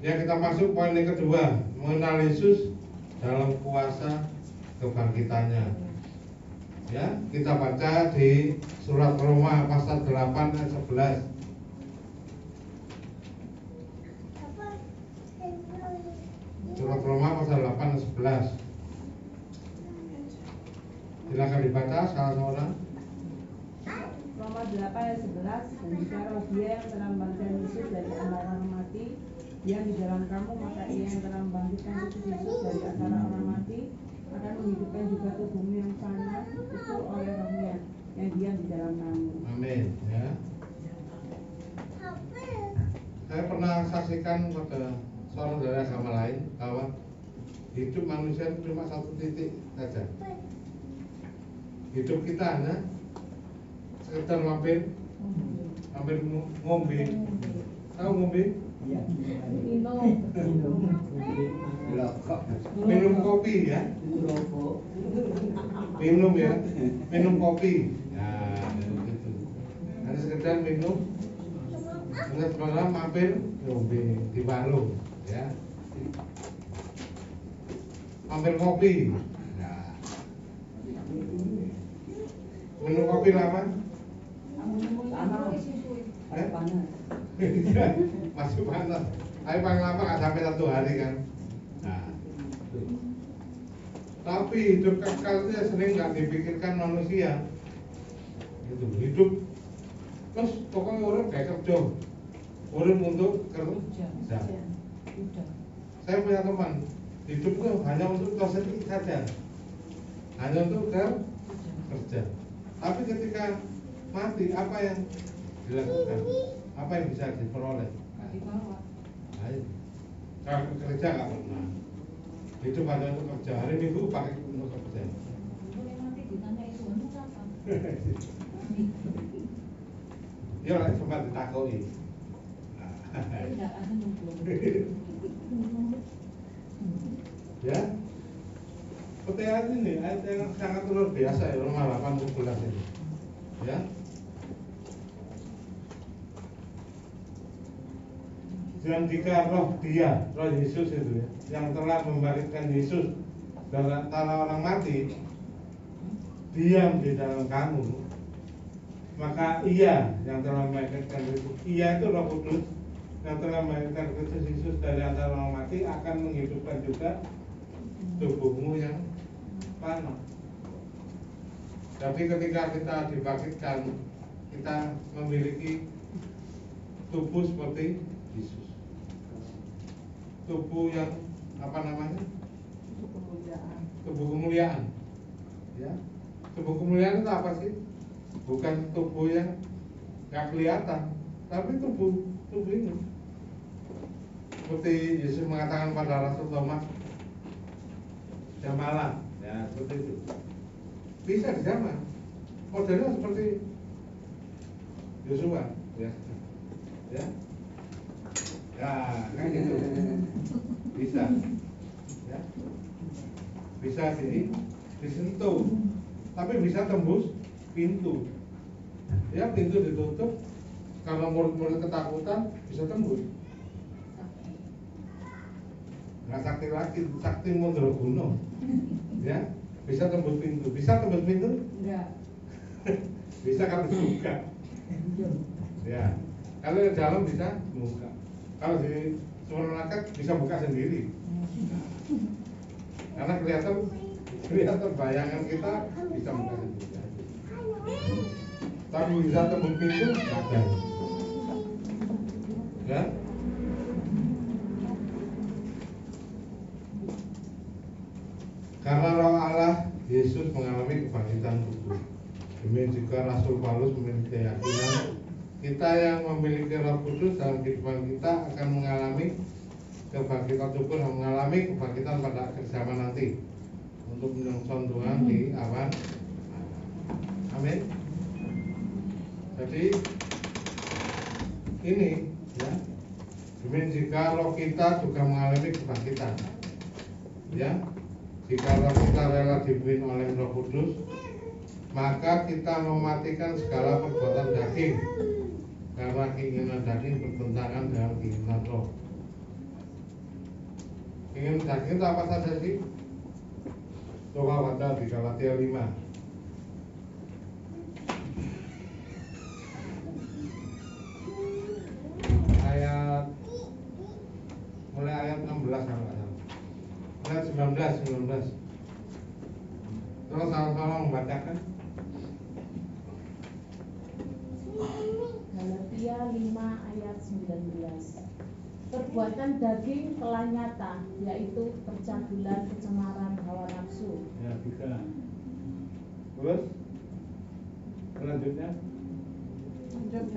Speaker 7: Ya, kita masuk poin yang kedua, mengenal Yesus dalam kuasa kebangkitannya. Ya, kita baca di surat Roma pasal 8 ayat 11. Surat Roma pasal 8 ayat 11. Silakan dibaca salah seorang.
Speaker 10: Roma 8 ayat 11. Dan jika roh Dia yang telah membangkitkan Yesus dari antara orang mati yang di dalam kamu, maka Ia yang telah membangkitkan Yesus dari antara orang mati akan menghidupkan juga tubuhmu yang fana itu oleh Roh-Nya yang diam di dalam kamu.
Speaker 7: Amin, ya. Saya pernah saksikan pada seorang dari agama lain bahwa hidup manusia itu cuma satu titik saja. Hidup kita hanya sekedar mampir ngombe. Tahu ngombe? Minum kopi, ya. Minum kopi. Nah, gitu. Hanya sekedar minum. Terus malam mampir ngombe di warung, ya. Mampir kopi. Nah. Minum kopi lama? Masih panas. Tapi paling lama nggak sampai 1 hari kan. Nah, tapi hidup kekal itu sering nggak dipikirkan manusia. Itu hidup terus pokoknya orang kayak kerja, orang untuk kerja. Saya punya teman, hidupnya hanya untuk sendiri saja, hanya untuk kerja. Tapi ketika mati, apa yang dilakukan? Apa yang bisa diperoleh? Kalau kerja nggak pernah. Hidup hanya untuk kerja. Hari Minggu pakai untuk kerja. Ya, sempat ditakoi. Ya. Seperti ayat ini, ayat yang sangat luar biasa ya, Roma 8:11 ini. Ya. Dan jika roh Yesus itu ya, yang telah membangkitkan Yesus dari antara orang mati diam di dalam kamu, maka Ia yang telah membangkitkan Yesus, Ia itu Roh Kudus yang telah membangkitkan Kristus Yesus dari antara orang mati akan menghidupkan juga tubuhmu yang mati. Jadi ketika kita dibangkitkan, kita memiliki tubuh seperti Yesus. Tubuh yang apa namanya? Tubuh kemuliaan. Ya. Tubuh kemuliaan itu apa sih? Bukan tubuh yang nggak kelihatan, tapi tubuh ini. Seperti Yesus mengatakan pada Rasul Thomas, jamalah, ya seperti itu. Bisa dijamah. Modelnya seperti Yosua, ya. Ya. Ya, kayak gitu. Bisa. Ya. Bisa disentuh. Tapi bisa tembus pintu. Ya, pintu ditutup. Kalau murid-murid ketakutan bisa tembus. Nggak sakti lagi, sakti Mandraguna. Ya, bisa tembus pintu. Bisa tembus pintu?
Speaker 10: Enggak.
Speaker 7: Bisa kalau buka. Ya. Kalau di dalam bisa buka. Kalau di supermarket bisa buka sendiri. Karena kelihatan bayangan kita bisa buka sendiri. Tapi bisa tembus pintu ada. Ya. Karena Roh Allah, Yesus mengalami kebangkitan tubuh. Demikian juga Rasul Paulus memiliki keyakinan kita yang memiliki Roh Kudus dalam kehidupan kita akan mengalami kebangkitan tubuh dan mengalami kebangkitan pada akhir zaman nanti untuk menyongsong Tuhan di awan. Amin. Jadi ini ya, demikian jika roh kita juga mengalami kebangkitan. Ya, jika roh kita rela dipimpin oleh Roh Kudus, maka kita mematikan segala perbuatan daging. Karena keinginan daging bertentangan dengan keinginan roh. Keinginan daging itu apa saja sih? Coba baca di Galatia 5. Mulai ayat 16 sampai ayat 19. Terus sama-sama membacakan.
Speaker 6: Galatia 5 ayat 19. Perbuatan daging telah nyata, yaitu percabulan, kecemaran, hawa nafsu.
Speaker 7: Ya, bisa. Terus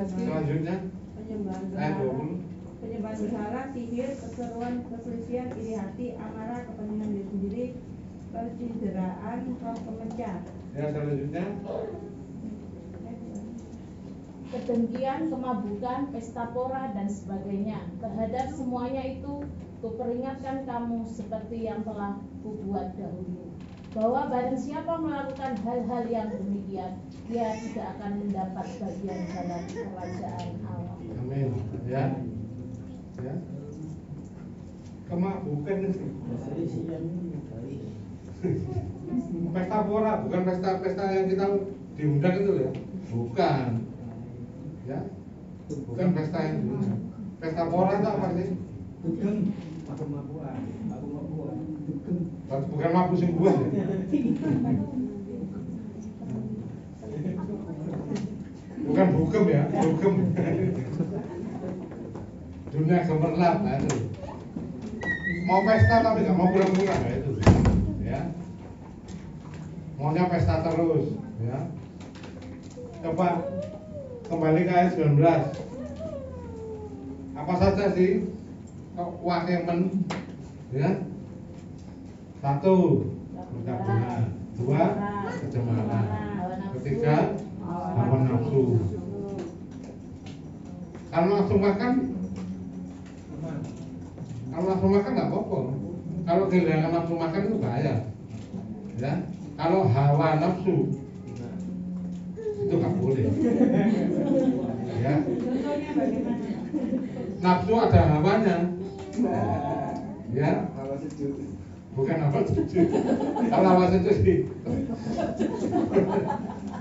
Speaker 7: selanjutnya
Speaker 10: penyembahan
Speaker 7: ayat
Speaker 10: berhala,
Speaker 7: 20.
Speaker 10: penyembahan berhala, sihir, perseteruan, perselisihan, iri hati, amarah, kepentingan diri sendiri, percideraan, roh pemecah.
Speaker 7: Ya, selanjutnya
Speaker 6: Kedengkian, kemabukan, pesta pora, dan sebagainya. Terhadap semuanya itu, kuperingatkan kamu seperti yang telah kubuat dahulu, bahwa barang siapa melakukan hal-hal yang demikian, dia tidak akan mendapat bagian dalam kerajaan Allah.
Speaker 7: amin. Ya. Ya. Kemabukan itu. Pesta pora, bukan pesta yang kita diundang itu ya. Bukan. Ya. Bukan pesta yang diundang. Pesta pora itu apa sih? Bukan mabuk sing buah ya. Bukan bukem ya, bukem. Dunia gemerlap, nah itu. Mau pesta tapi nggak mau pulang-pulang, ya itu. Ya. Maunya pesta terus, ya. Coba kembali ke ayat 19. Apa saja sih kewakilan, ya? 1. Percabulan. 2. Kecemaran. 3. Hawa nafsu. Kalau langsung makan nggak apa-apa. Kalau kehilangan nafsu makan itu bahaya. Ya. Kalau hawa nafsu itu nggak boleh. Ya.
Speaker 10: Contohnya bagaimana?
Speaker 7: nafsu ada hawanya. Ya,
Speaker 9: Hawa sejuk.
Speaker 7: bukan hawa sejuk. Kalau hawa sejuk sih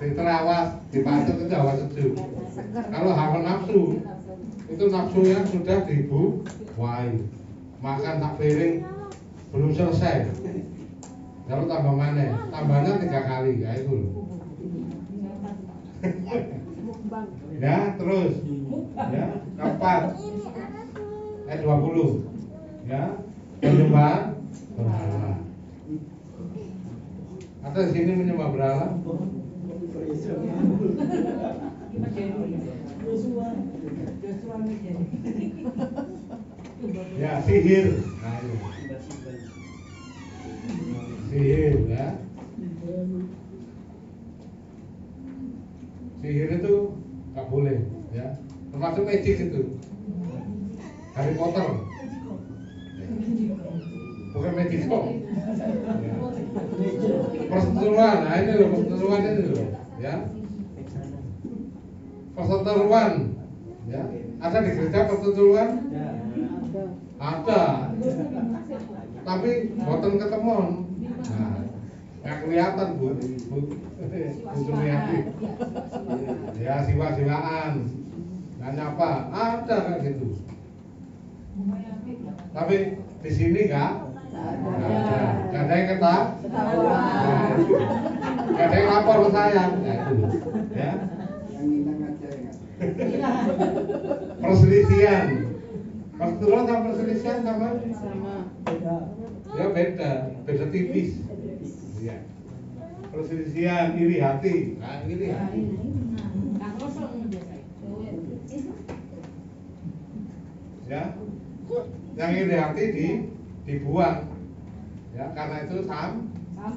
Speaker 7: diterawas, dipacet itu hawa sejuk. Kalau hawa nafsu itu nafsu yang sudah dibuai, makan tak piring belum selesai. Kalau tambah mana? Tambahnya 3 kali, ya itu loh. Ya, terus. Ya, keempat. Ayat 20. Ya, menyembah berhala. Atau di sini menyembah berhala? Ya, sihir. Nah, itu. Sihir, ya. Sihir itu nggak boleh, ya. Termasuk magic itu. Harry Potter. Bukan magic kok. Ya. Perseteruan, nah ini loh perseteruan ini loh, ya. Perseteruan, ya. Ada di gereja perseteruan? Ada. Tapi boten ketemuan. Nah, nggak kelihatan bu Sumiati. Ya siwa-siwaan, nggak nyapa, ada kan gitu. Tapi di sini nggak ada yang ketahuan, nggak ada yang lapor ke saya, ya itu, ya. Perselisihan, perseteruan sama perselisihan sama? Ya beda tipis. Ya. Perselisihan, iri hati, nah iri hati. Ya, yang iri hati dibuang. Ya, karena itu sampah.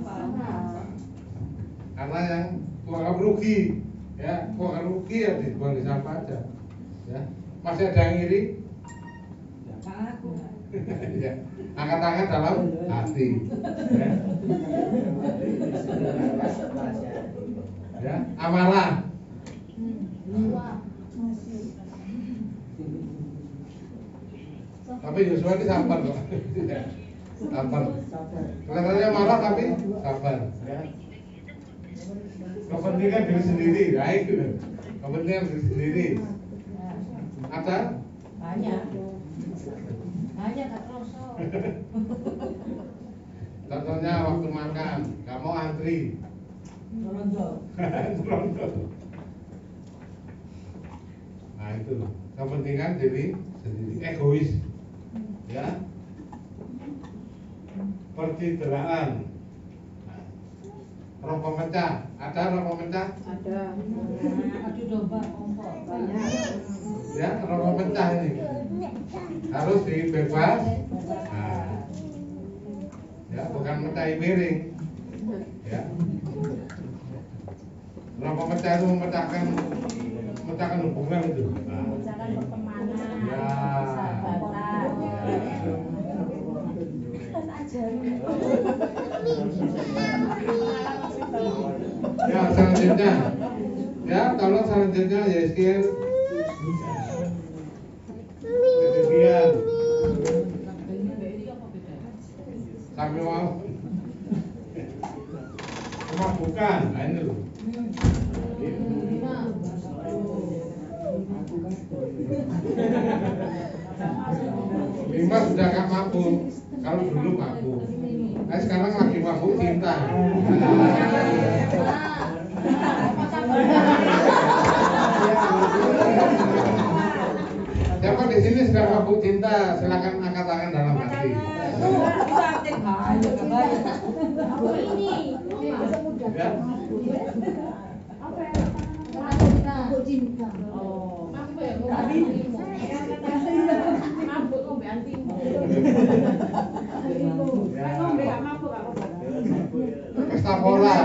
Speaker 7: Karena yang keuangan rugi, ya keuangan rugi ya dibuang di sampah aja. Ya, masih ada yang iri? Ya. Angkat tangan dalam hati. Ya. Ya, amarah. Tapi Yosua ini sabar kok. Sabar. Kelihatannya marah tapi sabar. Ya. Kepentingan diri sendiri, baik. Kepentingan diri sendiri. Ada?
Speaker 6: Banyak Kak Roso.
Speaker 7: Contohnya waktu makan, nggak mau antri. Rondo. Nah itu kepentingan diri sendiri, egois, ya. Percideraan. Roh pemecah, ada roh pemecah? Ada.
Speaker 6: Adu domba kompor.
Speaker 7: Ya, roh pemecah ini harus dibebas. Nah, ya bukan mecahi piring. Ya. Roh pemecah itu memecahkan hubungan itu. Nah.
Speaker 6: Memecahkan pertemanan.
Speaker 7: Ya.
Speaker 6: Persahabatan.
Speaker 7: Ya, selanjutnya. Ya, tolong selanjutnya Yeskiel. Kemudian sampai mau kemabukan, nah ini loh. Lima sudah gak mabuk, kalau dulu mabuk. Nah sekarang lagi mabuk cinta. Siapa di sini sedang mabuk cinta? Silakan angkat tangan dalam hati. Ya. Pesta pora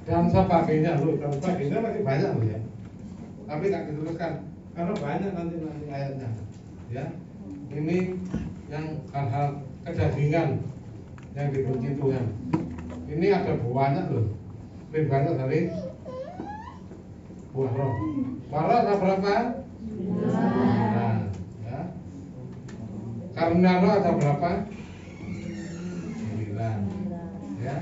Speaker 7: dan sebagainya loh, dan sebagainya masih banyak loh ya. Tapi nggak diteruskan karena banyak nanti ayatnya. Ya, ini yang hal-hal kedagingan yang dibenci Tuhan. Ini ada banyak loh, lebih banyak dari buah roh. Buah roh ada berapa? Nah, Karunia roh ada berapa? 9. Ya.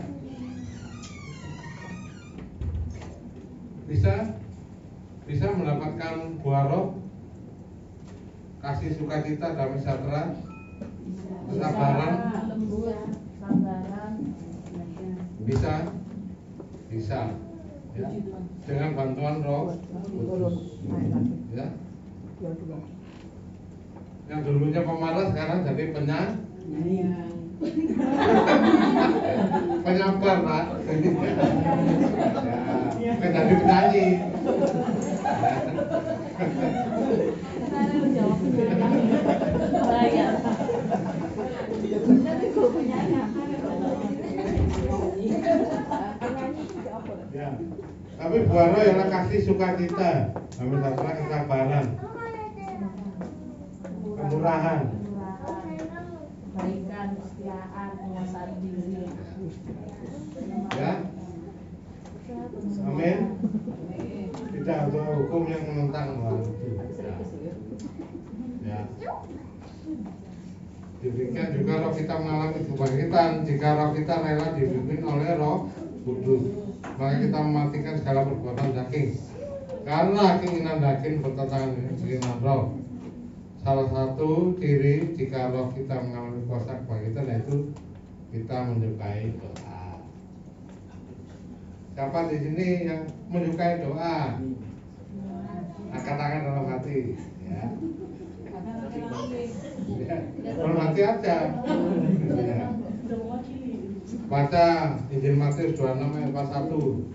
Speaker 7: Bisa mendapatkan buah roh, kasih sukacita, damai sejahtera, kesabaran,
Speaker 6: lembut, sabaran.
Speaker 7: Bisa. Ya. Dengan bantuan Roh Kudus. Ya. Yang dulunya pemalas sekarang jadi penyabar, Pak. Ya. Jadi penyanyi. Ya. Tapi buah roh ialah kasih sukacita, damai sejahtera, kesabaran, kemurahan,
Speaker 6: Kebaikan, kesetiaan, penguasaan diri.
Speaker 7: ya. Amin. Tidak ada hukum yang menentang hal itu. Ya. Demikian juga roh kita mengalami kebangkitan jika roh kita rela dipimpin oleh Roh Kudus. Maka kita mematikan segala perbuatan daging. Karena keinginan daging bertentangan dengan keinginan roh. Salah satu ciri jika roh kita mengalami kuasa kebangkitan yaitu kita menyukai doa. Siapa di sini yang menyukai doa? Angkat tangan dalam hati, ya. Dalam hati aja. Ya. Baca Injil Matius 26 ayat 41.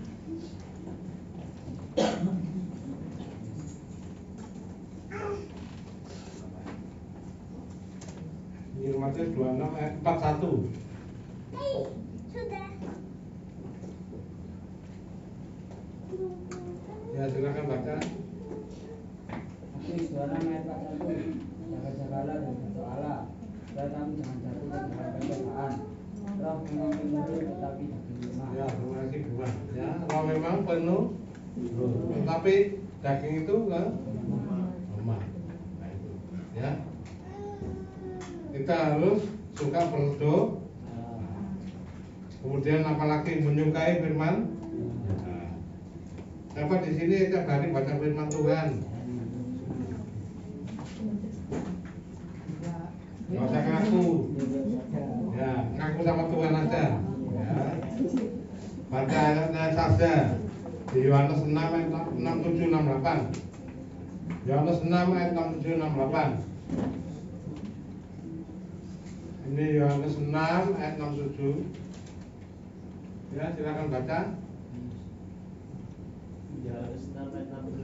Speaker 7: Injil Matius 26 ayat 41. Ya, silakan baca.
Speaker 9: Matius 26 ayat 41. Jaga-jagalah dan berdoalah supaya kamu jangan jatuh ke dalam pencobaan. Roh memang penuh tetapi daging lemah.
Speaker 7: Ya, terima kasih Buan. Ya, roh memang penuh, tetapi daging itu lemah. Nah, itu, ya. Kita harus suka berdoa. Kemudian apalagi menyukai firman. Nah, siapa di sini tiap hari baca firman Tuhan? Gak usah ngaku. Ya, ngaku sama Tuhan aja. Ya. Baca ayatnya saja di Yohanes 6 ayat 67 68. Yohanes 6 ayat 67 68. Ini Yohanes 6 ayat 67. Ya, silakan baca.
Speaker 11: Yohanes 6 ayat 67.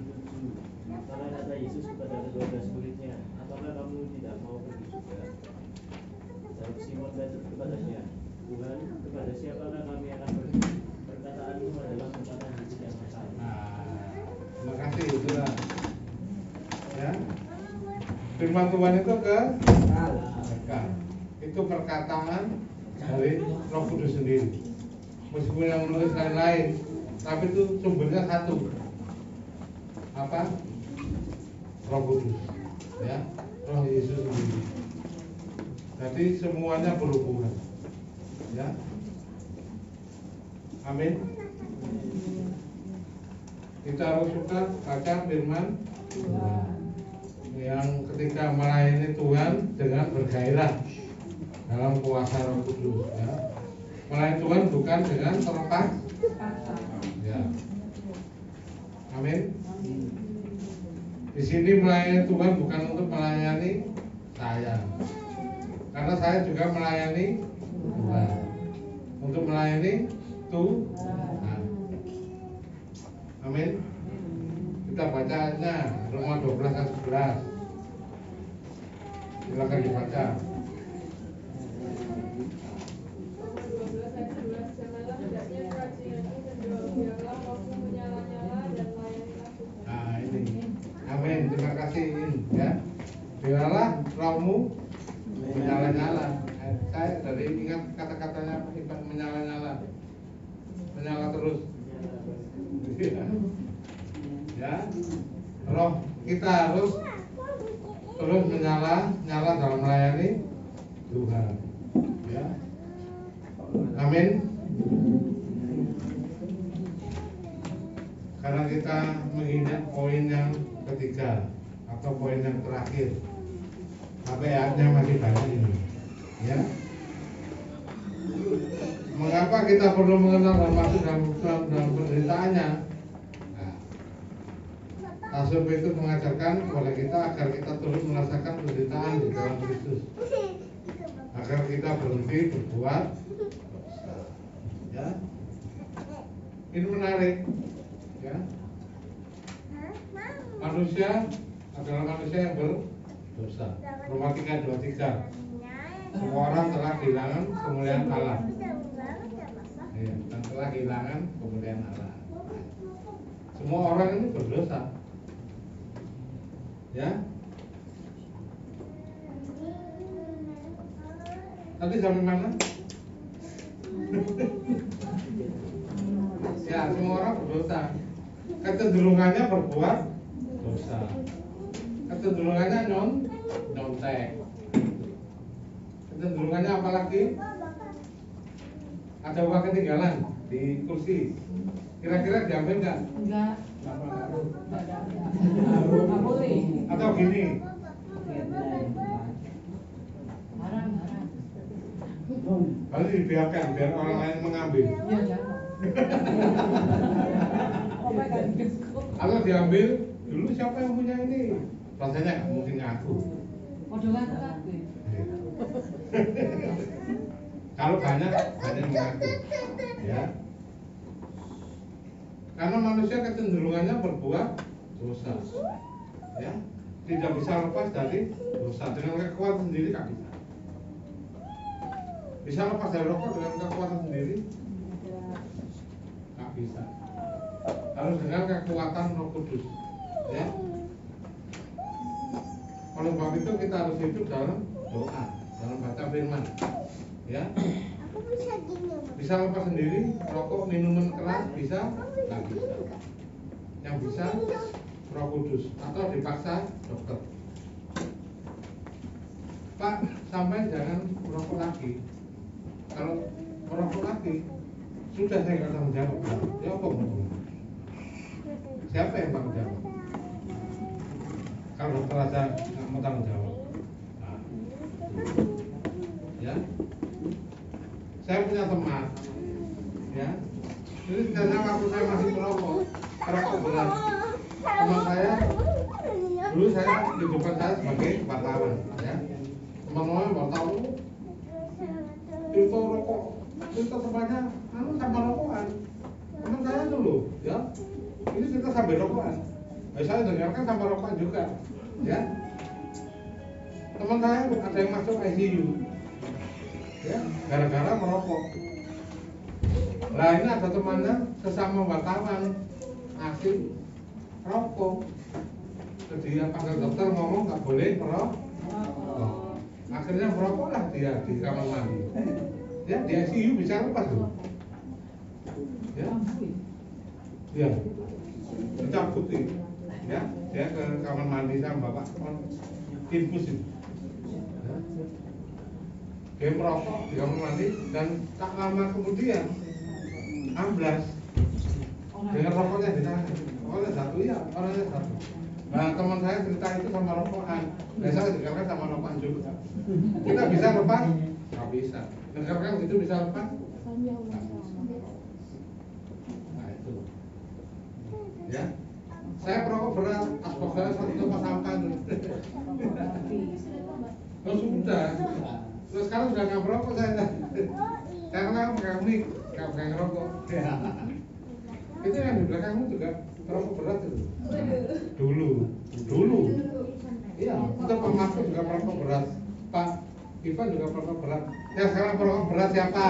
Speaker 11: Maka kata Yesus kepada kedua-belas muridnya, apakah kamu tidak mau pergi juga? Jawab Simon Petrus kepadanya, Tuhan, kepada siapakah kami akan pergi? Perkataanmu adalah perkataan yang benar.
Speaker 7: Terima kasih, sudah. Ya. Firman Tuhan itu kekal. Itu perkataan dari Roh Kudus sendiri. Meskipun yang menulis lain-lain, tapi itu sumbernya satu. Apa? Roh Kudus. Ya, Roh Yesus sendiri. Jadi semuanya berhubungan. Ya. Amin. Kita harus suka baca firman Tuhan. Yang ketika melayani Tuhan dengan bergairah dalam kuasa Roh Kudus, ya. Melayani Tuhan bukan dengan terlepas. Ya. Amin. Di sini melayani Tuhan bukan untuk melayani saya, karena saya juga melayani Tuhan. Untuk melayani Tuhan. Amin. Kita bacanya Roma 12 ayat 11. Silakan dibaca. Nah, ini. Amin. Terima kasih, ya. Biarlah rohmu menyala-nyala. Saya dari ingat kata-katanya menyala-nyala. Menyala terus. Ya. Roh kita harus terus nyala dalam melayani Tuhan. Ya. Amin. Karena kita mengingat poin yang ketiga atau poin yang terakhir. Ayatnya masih banyak ini. Ya. Mengapa kita perlu mengenal dan masuk dalam penderitaannya? Nah, Rasul Petrus mengajarkan kepada kita agar kita terus merasakan penderitaan di dalam Kristus, agar kita berhenti berbuat dosa. Ya, ini menarik. Ya, manusia adalah manusia yang berdosa. Roma 3:23. Semua orang telah kehilangan kemuliaan Allah. Ya, dan telah kehilangan kemuliaan Allah. Semua orang ini berdosa. Ya. Tadi sampai mana? Ya, semua orang berdosa. Kecenderungannya berbuat dosa. Kecenderungannya nyontek. Kecenderungannya apa lagi? Ada uang ketinggalan di kursi. Kira-kira diambil nggak?
Speaker 10: Enggak.
Speaker 7: Atau gini? Harus dibiarkan biar orang lain mengambil. Atau diambil dulu siapa yang punya ini? Rasanya nggak mungkin ngaku. Kalau banyak mengaku, ya. Karena manusia kecenderungannya berbuat dosa, ya. Tidak bisa lepas dari dosa dengan kekuatan sendiri nggak bisa. Bisa lepas dari rokok dengan kekuatan sendiri? Nggak bisa. Harus dengan kekuatan Roh Kudus, ya. Oleh sebab itu kita harus hidup dalam doa, dalam baca firman, ya. Bisa lepas sendiri rokok, minuman keras bisa? Nggak bisa. Yang bisa Roh Kudus atau dipaksa dokter. Pak, sampai jangan merokok lagi. Kalau merokok lagi, sudah saya nggak tanggung jawab. Ya apa ngomong? Siapa yang tanggung jawab? Kalau dokter aja nggak mau tanggung jawab. Nah, ya. Saya punya teman, ya. Jadi karena waktu saya masih merokok berat. Teman saya, dulu saya kehidupan saya sebagai wartawan, ya. Teman-teman mau tahu itu rokok, itu sebanyak sama rokokan. Teman saya dulu, ya. Ini kita sambil rokokan. Saya dengarkan sama rokokan juga, ya. Teman saya ada yang masuk ICU, ya, gara-gara merokok. Nah ini ada temannya sesama wartawan asik rokok. Jadi yang panggil dokter ngomong nggak boleh merokok. Akhirnya merokoklah dia di kamar mandi. Ya di ICU bisa lepas tuh. Ya, ya, dicabuti. Ya, dia ke kamar mandi sama bapak infus itu. Ya. Dia merokok di kamar mandi dan tak lama kemudian amblas dengan rokoknya di tangan. Orangnya satu, ya, orangnya satu. Nah teman saya cerita itu sama rokokan. Biasa dengarkan sama rokokan juga. Kita bisa lepas? Nggak bisa. Dengarkan itu bisa lepas? Nggak bisa. Nah itu, ya. Saya perokok berat, asbak saya satu tempat sampah. Oh sudah. Terus sekarang sudah nggak merokok saya. Karena pakai mic, nggak pakai ngerokok. Itu yang di belakangmu juga perokok berat itu. Dulu. Iya, itu Pak Marco juga perokok berat. Pak Ivan juga perokok berat. Ya sekarang perokok berat siapa?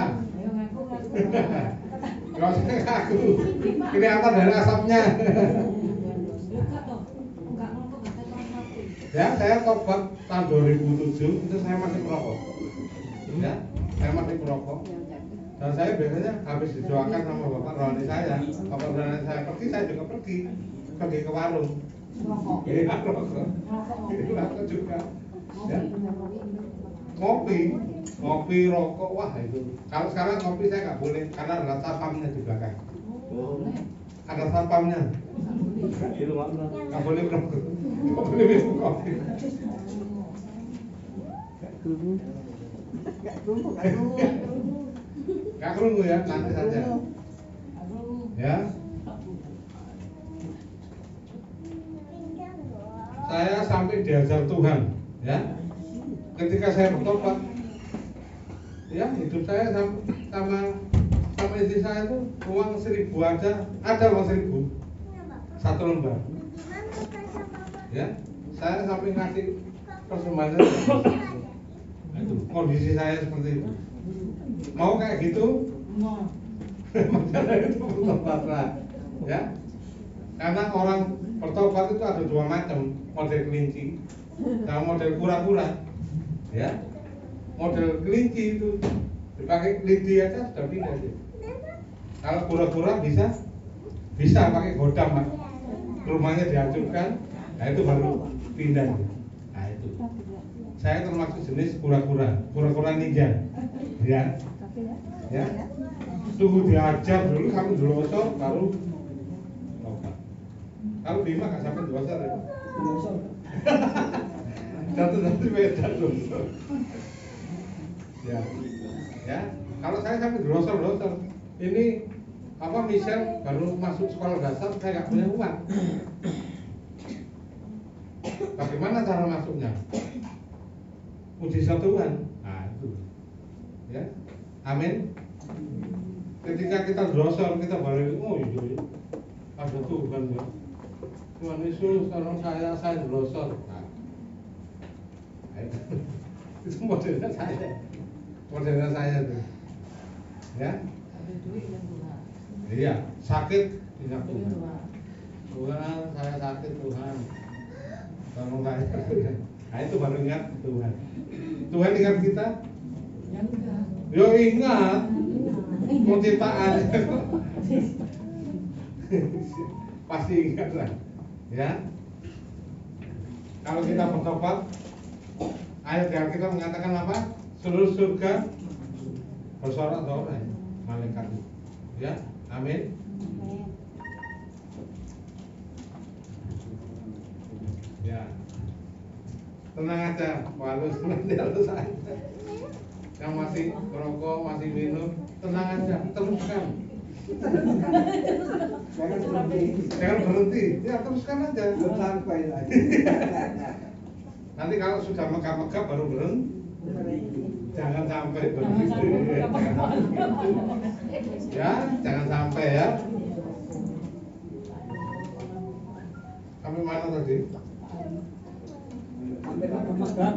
Speaker 7: Gak usah ngaku. Kelihatan dari asapnya. Ya, saya tobat tahun 2007 itu saya masih merokok. Ya, saya masih merokok. Dan saya biasanya habis didoakan sama bapak rohani saya. Bapak rohani saya pergi, saya juga pergi ke warung.
Speaker 10: Rokok.
Speaker 7: Iya, rokok. Rokok juga. Ya. Kopi, rokok, wah itu. Kalau sekarang kopi saya nggak boleh karena ada satpamnya di belakang. Ada satpamnya. Nggak boleh merokok. Nggak boleh minum kopi. Nggak kerungu ya, nanti saja. Ya. Saya sampai diajar Tuhan, ya. Ketika saya bertobat, ya hidup saya sama istri saya itu uang 1.000 ada uang 1.000 satu lembar. Ya, saya sampai ngasih persembahan. Itu kondisi saya seperti itu. Mau kayak gitu? Makanya itu bertobatlah, ya. Karena orang bertobat itu ada dua macam, model kelinci dan model kura-kura, ya. Model kelinci itu dipakai lidi aja sudah pindah sih. Kalau kura-kura bisa pakai godam, Pak. Rumahnya dihancurkan, nah itu baru pindah. Nah itu. Saya termasuk jenis kura-kura ninja, ya. Ya. Tunggu diajar dulu sampai delosor baru tobat. Kalau Bima nggak sampai delosor ya. Satu beda delosor. Ya. Kalau saya sampai delosor. Ini apa Michelle baru masuk sekolah dasar, saya nggak punya uang. Bagaimana cara masuknya? Mujizat Tuhan. Nah itu. Ya. Amin. Ketika kita drosor, kita baru oh iya ada Tuhan ya. Tuhan Yesus tolong saya drosor. Nah, itu modelnya saya tuh. Ya. Iya, sakit ingat Tuhan. Tuhan, saya sakit Tuhan. Tolong saya. Nah itu baru ingat Tuhan. Tuhan ingat kita? Yo ingat. Penciptaan. Pasti ingat lah. Ya. Kalau kita bertobat, ayat yang kita mengatakan apa? Seluruh surga bersorak-sorai malaikat itu. Ya, amin. Ya, tenang aja, halus nanti halus aja. Yang masih merokok, masih minum, tenang aja, teruskan. Jangan berhenti, ya teruskan aja. Sampai lagi. Nanti kalau sudah megap-megap baru berhenti. Jangan sampai berhenti. Ya, jangan sampai ya. Sampai mana tadi? Sampai megap.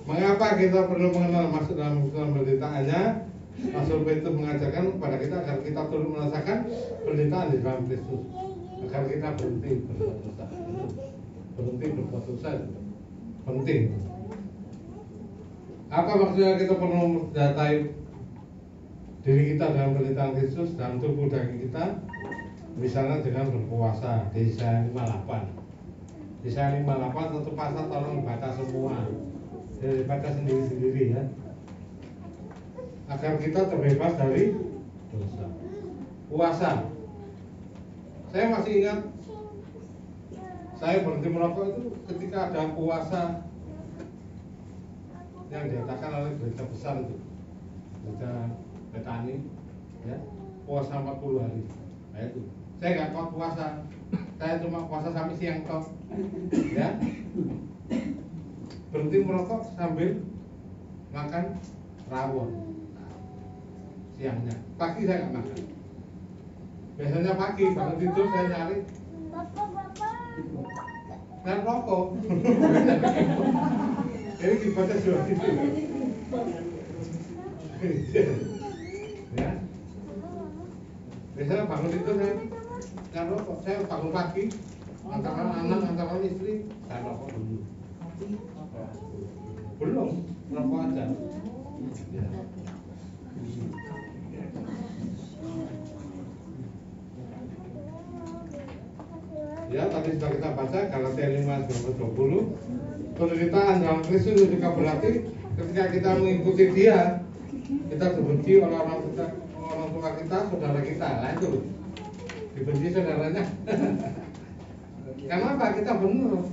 Speaker 7: Mengapa kita perlu mengenal maksud dalam penderitaannya? Rasul Petrus mengajarkan kepada kita agar kita turut merasakan penderitaan di dalam Kristus, agar kita berhenti berbuat dosa. Berhenti berbuat dosa itu penting. Apa maksudnya kita perlu mendatai diri kita dalam penderitaan Kristus dalam tubuh daging kita? Misalnya dengan berpuasa di Yesaya 58. Yesaya 58 satu pasal tolong dibaca semua. Dibaca sendiri-sendiri ya. Agar kita terbebas dari dosa. Puasa. Saya masih ingat saya berhenti merokok itu ketika ada puasa yang diadakan oleh gereja besar itu, gereja Betani, ya, puasa 40 hari. Nah itu, saya nggak kuat puasa, saya cuma puasa sampai siang toh, ya. Berhenti merokok sambil makan rawon. Nah, siangnya, pagi saya nggak makan. Biasanya pagi bangun tidur saya nyari dan rokok. Ini kibatnya sudah gitu. Ya. Biasanya bangun tidur saya rokok. Saya bangun pagi, antara anak, antara istri, saya rokok dulu. Belum, rokok aja. Ya. Ya, tadi sudah kita baca Galatia 5:20. Penderitaan dalam Kristus juga berarti ketika kita mengikuti Dia, kita dibenci oleh orang tua kita, saudara kita. Nah itu dibenci saudaranya. Karena apa? Kita benar.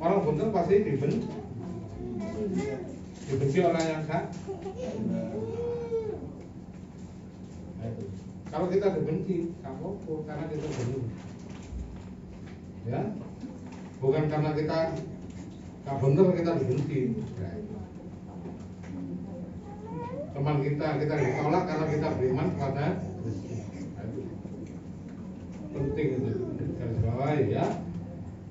Speaker 7: Orang benar pasti dibenci orang yang salah. Kalau kita dibenci, apa-apa, karena kita benar. Ya, bukan karena kita tak benar kita dibenci. Teman kita ditolak karena kita beriman kepada Kristus. Penting itu garis bawahi ya.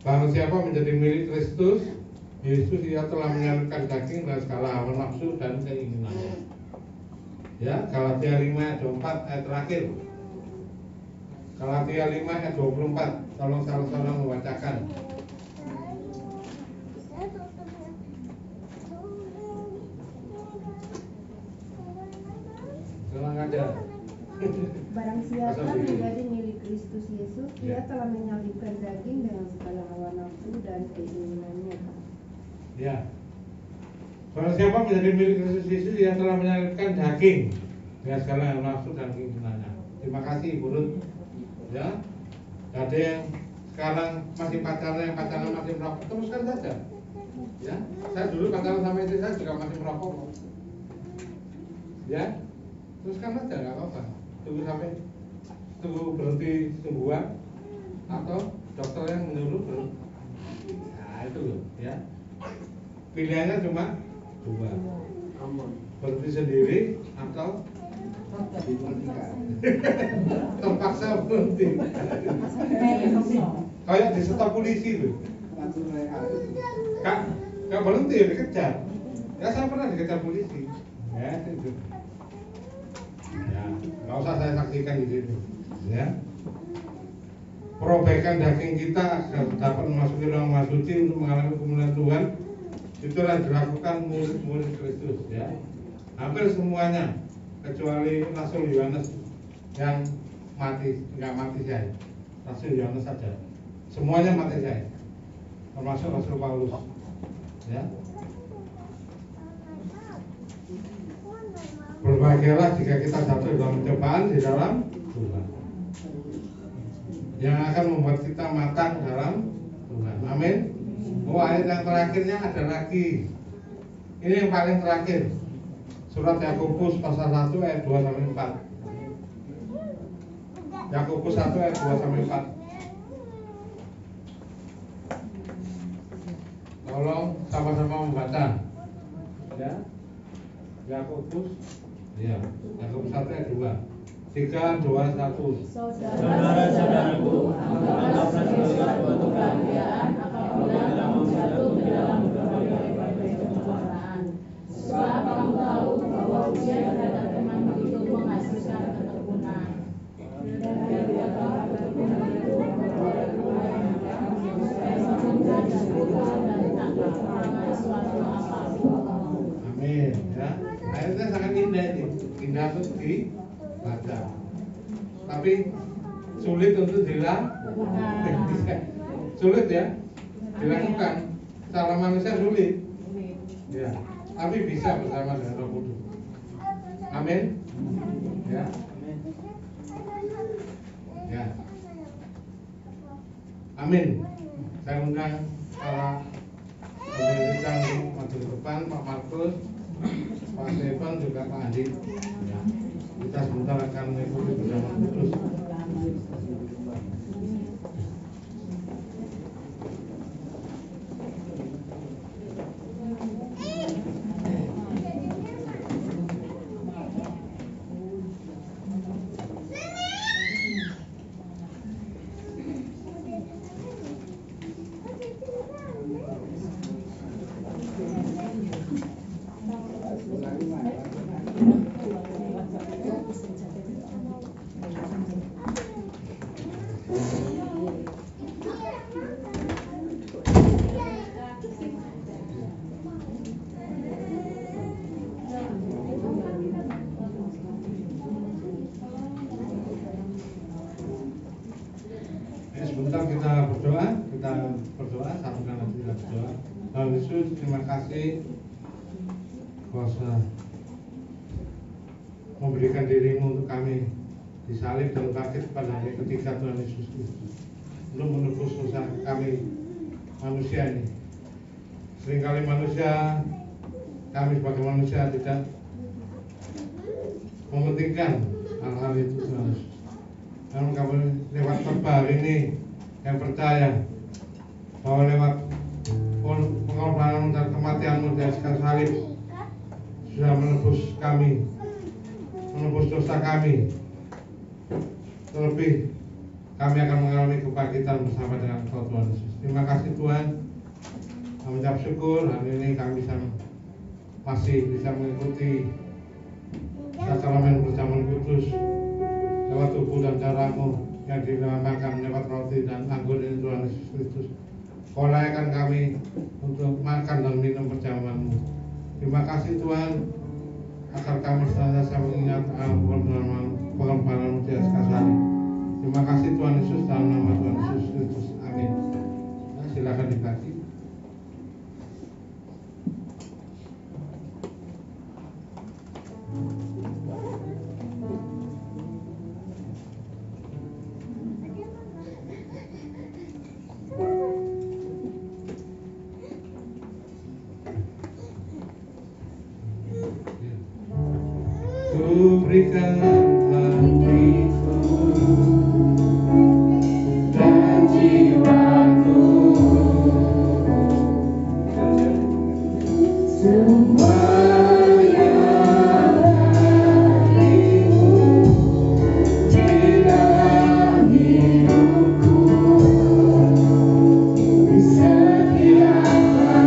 Speaker 7: Barang siapa menjadi milik Kristus Yesus, ia telah menyalibkan daging dan segala hawa nafsu dan keinginannya. Ya, Galatia 5 ayat 24 ayat terakhir. Galatia 5 ayat 24. Tolong salah seorang membacakan. Tenang aja.
Speaker 12: Barang siapa menjadi milik Kristus Yesus, ia telah menyalibkan daging dengan segala hawa nafsu dan keinginannya.
Speaker 7: Ya. Barang siapa menjadi milik Kristus Yesus, ia telah menyalibkan daging dengan segala hawa nafsu dan keinginannya. Terima kasih, Bu Ruth. Ya. Ada yang sekarang masih pacaran masih merokok, teruskan saja. Ya. Saya dulu pacaran sama istri saya juga masih merokok. Ya. Teruskan saja, nggak apa-apa. Tunggu berhenti sembuhan atau dokter yang menyuruh berhenti. Nah itu loh ya. Pilihannya cuma dua, berhenti sendiri atau terpaksa berhenti. Kayak di stop polisi loh. Kak berhenti ya dikejar. Ya saya pernah dikejar polisi. Ya itu. Ya, nggak usah saya saksikan di situ. Ya, perobekan daging kita agar dapat memasuki ruang maha suci untuk mengalami kemuliaan Tuhan, itulah dilakukan murid-murid Kristus. Ya, hampir semuanya kecuali Rasul Yohanes yang mati, nggak mati syahid. Rasul Yohanes saja, semuanya mati syahid, termasuk Rasul Paulus. Ya. Berbahagialah jika kita jatuh dalam cobaan di dalam Tuhan, yang akan membuat kita matang dalam Tuhan. Amin. Oh, ayat yang terakhirnya ada lagi. Ini yang paling terakhir. Surat Yakobus pasal 1 ayat 2 sampai 4. Yakobus 1 ayat 2 sampai 4. Tolong sama-sama membaca. Ya. Yakobus. Ya, Yakobus 1 ayat 2. 3, 2, 1.
Speaker 6: Saudara-saudaraku, anggaplah sebagai suatu kebahagiaan apabila kamu jatuh ke dalam berbagai pencobaan. Sebab kamu tahu bahwa ujian terhadap imanmu itu menghasilkan ketekunan. Dan biarlah ketekunan itu memperoleh buah yang matang, supaya sempurna dan utuh dan tak kekurangan suatu apapun.
Speaker 7: Amin. Ya, ayatnya sangat indah ini, indah untuk dibaca. Tapi sulit untuk dilakukan. Sulit ya, dilakukan. Secara manusia sulit. Ya, tapi bisa bersama dengan Roh Kudus. Amin. Ya. Ya. Amin. Saya undang para pemerintah untuk maju ke depan, Pak Markus, Pak Stefan, juga Pak Andi. Ya. Kita sebentar akan mengikuti bersama Kudus. kita berdoa, satukan hati kita berdoa. Tuhan Yesus, terima kasih kuasa memberikan dirimu untuk kami disalib dan bangkit pada hari ketiga Tuhan Yesus Kristus untuk menebus dosa kami manusia ini. Seringkali kami sebagai manusia tidak mementingkan hal-hal itu Tuhan Yesus. Namun kami lewat khotbah hari ini yang percaya bahwa lewat pengorbanan dan kematianmu di atas kayu salib sudah menebus kami, menebus dosa kami. Terlebih kami akan mengalami kebangkitan bersama dengan Engkau Tuhan Yesus. Terima kasih Tuhan. Kami ucap syukur hari ini kami masih bisa mengikuti sakramen perjamuan kudus lewat tubuh dan darah-Mu yang dinamakan lewat roti dan anggur ini Tuhan Yesus Kristus. Kau layakkan kami untuk makan dan minum perjamuan-Mu. Terima kasih Tuhan agar kami senantiasa mengingat pengorbanan-Mu di atas kayu salib. Terima kasih Tuhan Yesus, dalam nama Tuhan Yesus Kristus. Amin. Nah, silakan dibagi. Ku berikan hatiku dan jiwaku, semuanya bagimu di dalam hidupku, di setiap waktu.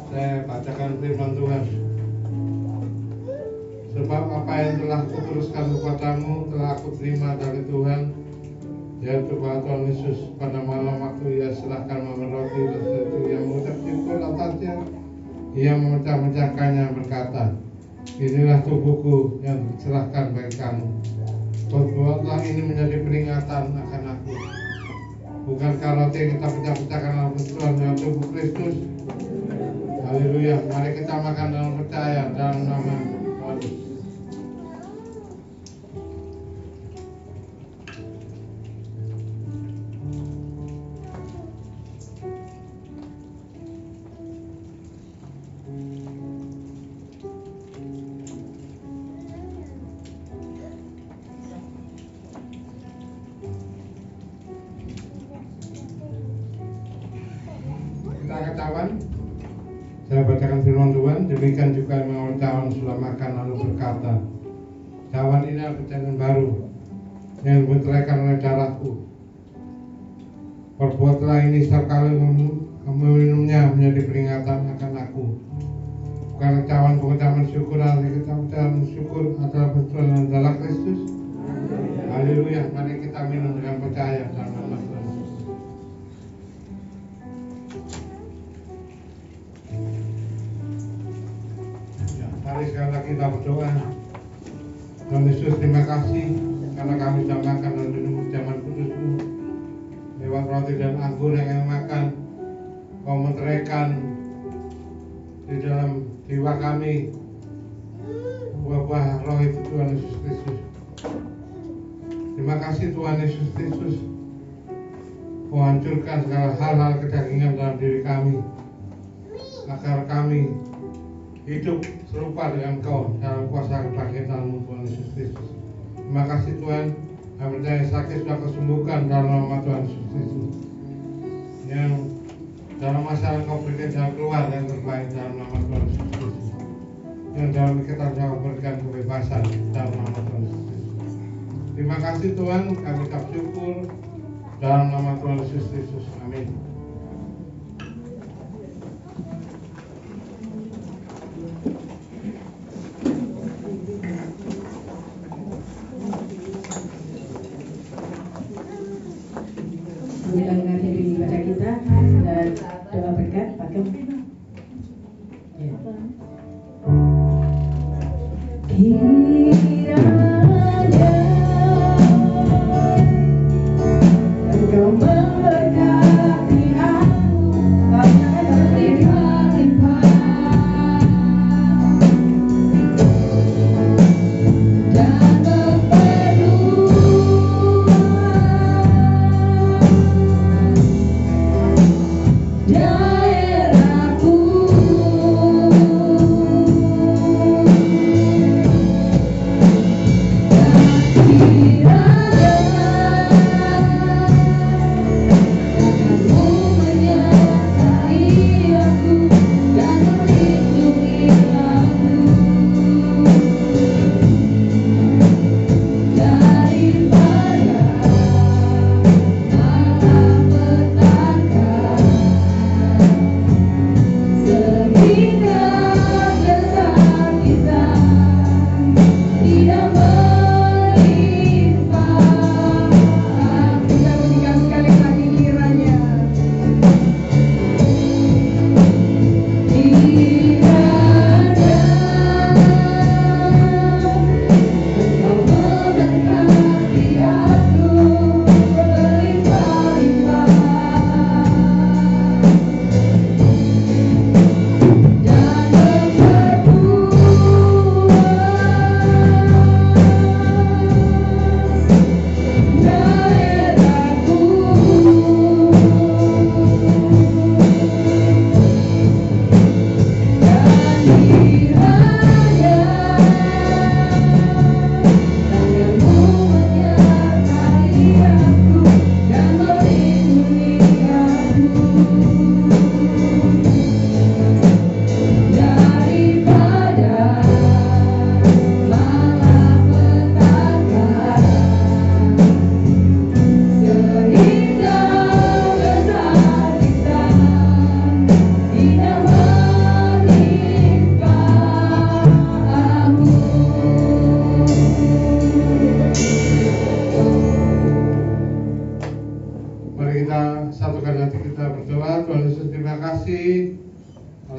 Speaker 7: Saya bacakan firman Tuhan. Sebab apa yang telah kuteruskan kepadamu telah aku terima dari Tuhan, yaitu bahwa Tuhan Yesus pada malam waktu Ia serahkan makan roti dan setelah itu Ia mengucap syukur atasnya, Ia memecah-mecahkannya berkata, inilah tubuhku yang diserahkan bagi kamu. Perbuatlah ini menjadi peringatan akan aku. Bukankah roti yang kita pecah-pecahkan dalam Tuhan yang tubuh Kristus? Haleluya. Mari kita makan dalam percaya dalam nama Tuhan Yesus. Kita akan cawan. Saya bacakan firman Tuhan. Demikian juga mengawal cawan sudah makan lalu berkata, cawan ini adalah perjanjian baru yang dibenterakan oleh darahku. Perbuatlah ini setiap kali meminumnya menjadi peringatan akan aku. Bukan ucapan syukur, kita ucapan syukur adalah pertolongan darah Kristus. Haleluya. Mari kita minum dengan percaya dalam nama Tuhan Yesus. Ya, mari sekali lagi kita berdoa. Tuhan Yesus, terima kasih karena kami sudah makan dan minum jaman kudus-Mu. Lewat roti dan anggur yang kami makan, Kau menteraikan di dalam jiwa kami buah-buah roh itu, Tuhan Yesus Kristus. Terima kasih Tuhan Yesus Kristus, Kau hancurkan segala hal-hal kedagingan dalam diri kami, agar kami hidup serupa dengan Kau dalam kuasa kebangkitan-Mu, Tuhan Yesus Kristus. Terima kasih Tuhan, kami percaya sakit sudah kesembuhkan dalam nama Tuhan Yesus Kristus. Yang dalam masalah Kau berikan jalan keluar yang terbaik dalam nama Tuhan Yesus Kristus. Yang dalam kita Kau berikan kebebasan dalam nama Tuhan Yesus Kristus. Terima kasih Tuhan, kami ucap syukur dalam nama Tuhan Yesus Kristus. Amin.
Speaker 2: Kita mengakhiri ibadah kita dan doa berkat pakai. Kiranya Engkau memberkati aku berlimpah-limpah dan daerahku.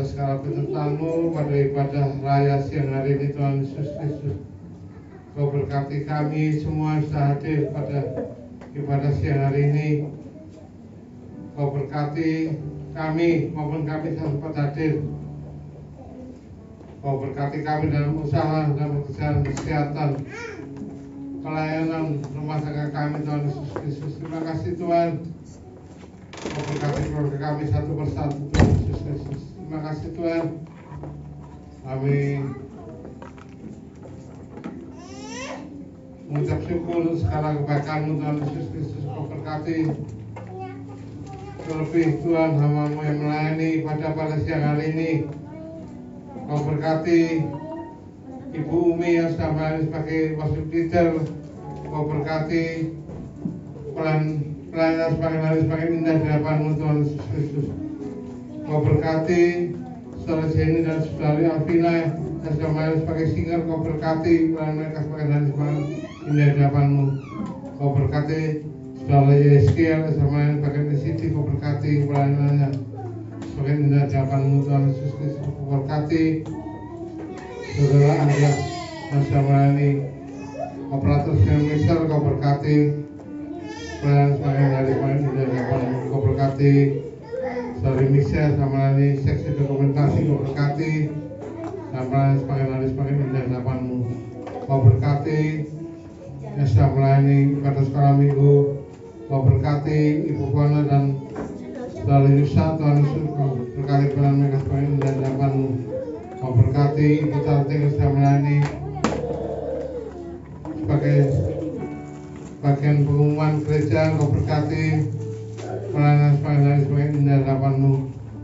Speaker 7: atas segala penyertaan-Mu pada ibadah raya siang hari ini Tuhan Yesus Kristus. Kau berkati kami semua yang sudah hadir pada ibadah siang hari ini. Kau berkati kami maupun kami yang sempat hadir. Kau berkati kami dalam usaha dan pekerjaan kesehatan, pelayanan rumah tangga kami Tuhan Yesus Kristus. Terima kasih Tuhan. Kau berkati keluarga kami satu persatu Tuhan Yesus Kristus. Terima kasih Tuhan. Kami mengucap syukur segala kebaikan-Mu Tuhan Yesus Kristus. Kau berkati terlebih Tuhan hamba-Mu yang melayani pada siang hari ini. Kau berkati Ibu Umi yang sudah melayani sebagai worship leader. Kau berkati pelan pelayanan semakin hari semakin indah di hadapan-Mu Tuhan Yesus Kristus. Kau berkati saudara Jenny dan saudari Alvina yang sudah main sebagai singer. Kau berkati pelayanan mereka semakin hari semakin indah di hadapan-Mu. Kau berkati saudara Yeskiel yang sudah main sebagai Siti. Kau berkati pelayanannya semakin indah di hadapan-Mu Tuhan Yesus Kristus. Kau berkati saudara Andreas yang sudah melayani operator film Michelle. Kau berkati pelayanan semakin hari semakin indah di hadapan-Mu. Kau berkati saudari Michelle sama melayani seksi dokumentasi. Kau berkati dan pelayanan semakin hari semakin indah di hadapan-Mu. Kau berkati yang sudah melayani pada sekolah minggu. Kau berkati Ibu Kona dan saudara Yusa. Tuhan Yesus, Kau berkati pelayanan mereka semakin indah di hadapan-Mu. Kau berkati Ibu Tanti yang sudah melayani sebagai bagian pengumuman gereja. Kau berkati pelayanan semakin hari semakin indah di hadapan-Mu.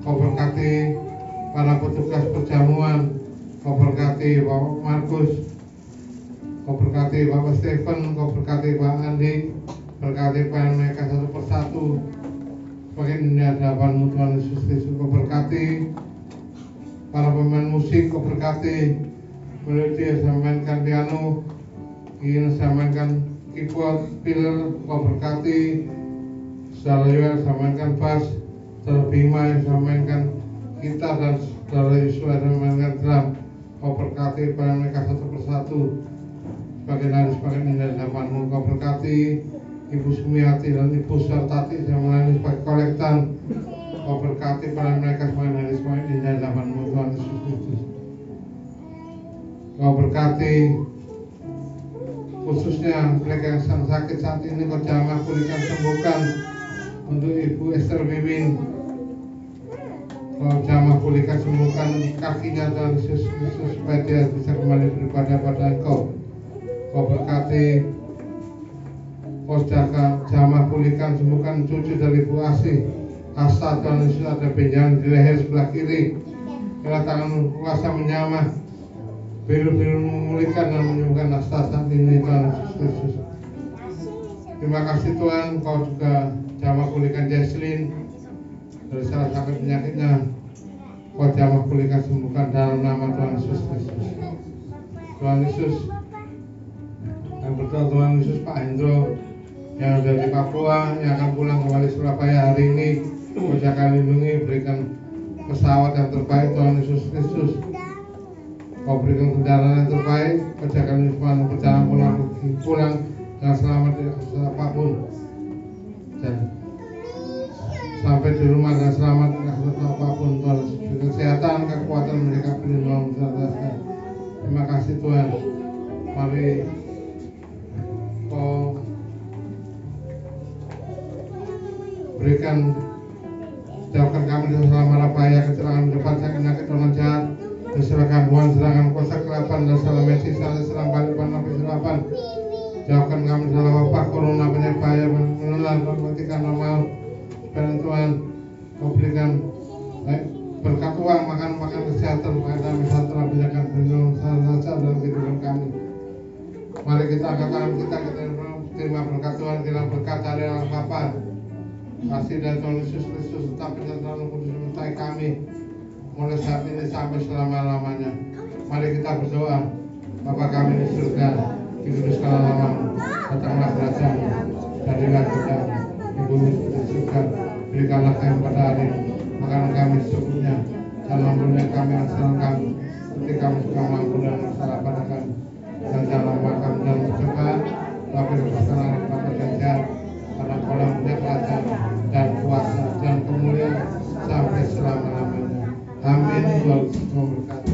Speaker 7: Kau berkati para petugas perjamuan. Kau berkati Bapak Markus. Kau berkati Bapak Stephen. Kau berkati Pak Andi. Berkati pelayanan mereka satu persatu semakin indah di hadapan-Mu Tuhan Yesus Kristus. Kau berkati para pemain musik. Kau berkati melodi yang sudah memainkan piano, yang sudah memainkan keyboard, fiddle. Kau berkati saudara Yoel yang sudah memainkan bass, saudara Bima yang sudah memainkan gitar, dan saudara Yusuf yang sudah memainkan drum. Kau berkati pelayanan mereka satu persatu semakin hari semakin indah di hadapan-Mu. Kau berkati Ibu Sumiati dan Ibu Sartati yang melayani sebagai kolektan. Kau berkati pelayanan mereka semakin hari semakin indah di hadapan-Mu Tuhan Yesus Kristus. Kau berkati khususnya mereka yang sedang sakit saat ini. Kau jamah pulihkan sembuhkan untuk Ibu Esther Wiwin. Kau jamah pulihkan sembuhkan kakinya Tuhan Yesus Kristus supaya dia bisa kembali beribadah pada Engkau. Kau berkati, kau jaga jamah pulihkan sembuhkan cucu dari Ibu Asih Asta. Tuhan Yesus, ada benjangan di leher sebelah kiri. Bila tangan kuasa menyamah, biru-biru memulihkan dan menyembuhkan Asta saat ini Tuhan Yesus Kristus. Terima kasih Tuhan. Kau juga jamah pulihkan Jesslyn dari salah satu penyakitnya. Kau jamah pulihkan sembuhkan dalam nama Tuhan Yesus Kristus. Tuhan Yesus, yang berdoa Tuhan Yesus Pak Hendro yang ada di Papua, yang akan pulang kembali Surabaya hari ini. Kau jaga lindungi, berikan pesawat yang terbaik Tuhan Yesus Kristus. Kau berikan kendaraan yang terbaik. Kau jaga lindungi perjalanan pulang dengan selamat di apapun, dan sampai di rumah dengan selamat dengan apapun Tuhan. Kesehatan, kekuatan mereka perlindungan. Terima kasih Tuhan. Mari Kau berikan, jauhkan kami dari segala mara bahaya, kecelakaan, depan, sakit, penyakit, orang jahat, dari gangguan, serangan, kuasa kegelapan, dan segala medis, serang balik, napi, serapan. Jauhkan kami dari segala wabah, corona, penyakit bahaya, menular, mematikan, normal. Supaya Tuhan, Kau berikan berkat uang, makan kesehatan, makan kami sejahtera, penjagaan, perlindungan, saja dalam kehidupan kami. Mari kita angkat tangan kita terima berkat Tuhan, kita berkat dari Allah Bapa, kasih dari Tuhan Yesus Kristus tetap penyertaan kudus menyertai kami mulai saat ini sampai selama-lamanya. Mari kita berdoa. Bapa kami di surga, dikuduskanlah namamu, datanglah kerajaan-Mu, jadilah kehendakmu di bumi seperti di surga. Berikanlah kami pada hari ini makanan kami secukupnya, dan ampuni kami kesalahan kami, seperti kami juga mengampuni dan bersalah pada kami. Dan jangan membawa kami dalam pencobaan, tapi lepaskanlah dari yang jahat. Karena Kau yang punya kerajaan dan kuasa dan kemuliaan sampai selama-lamanya. Amin. Tuhan memberkati.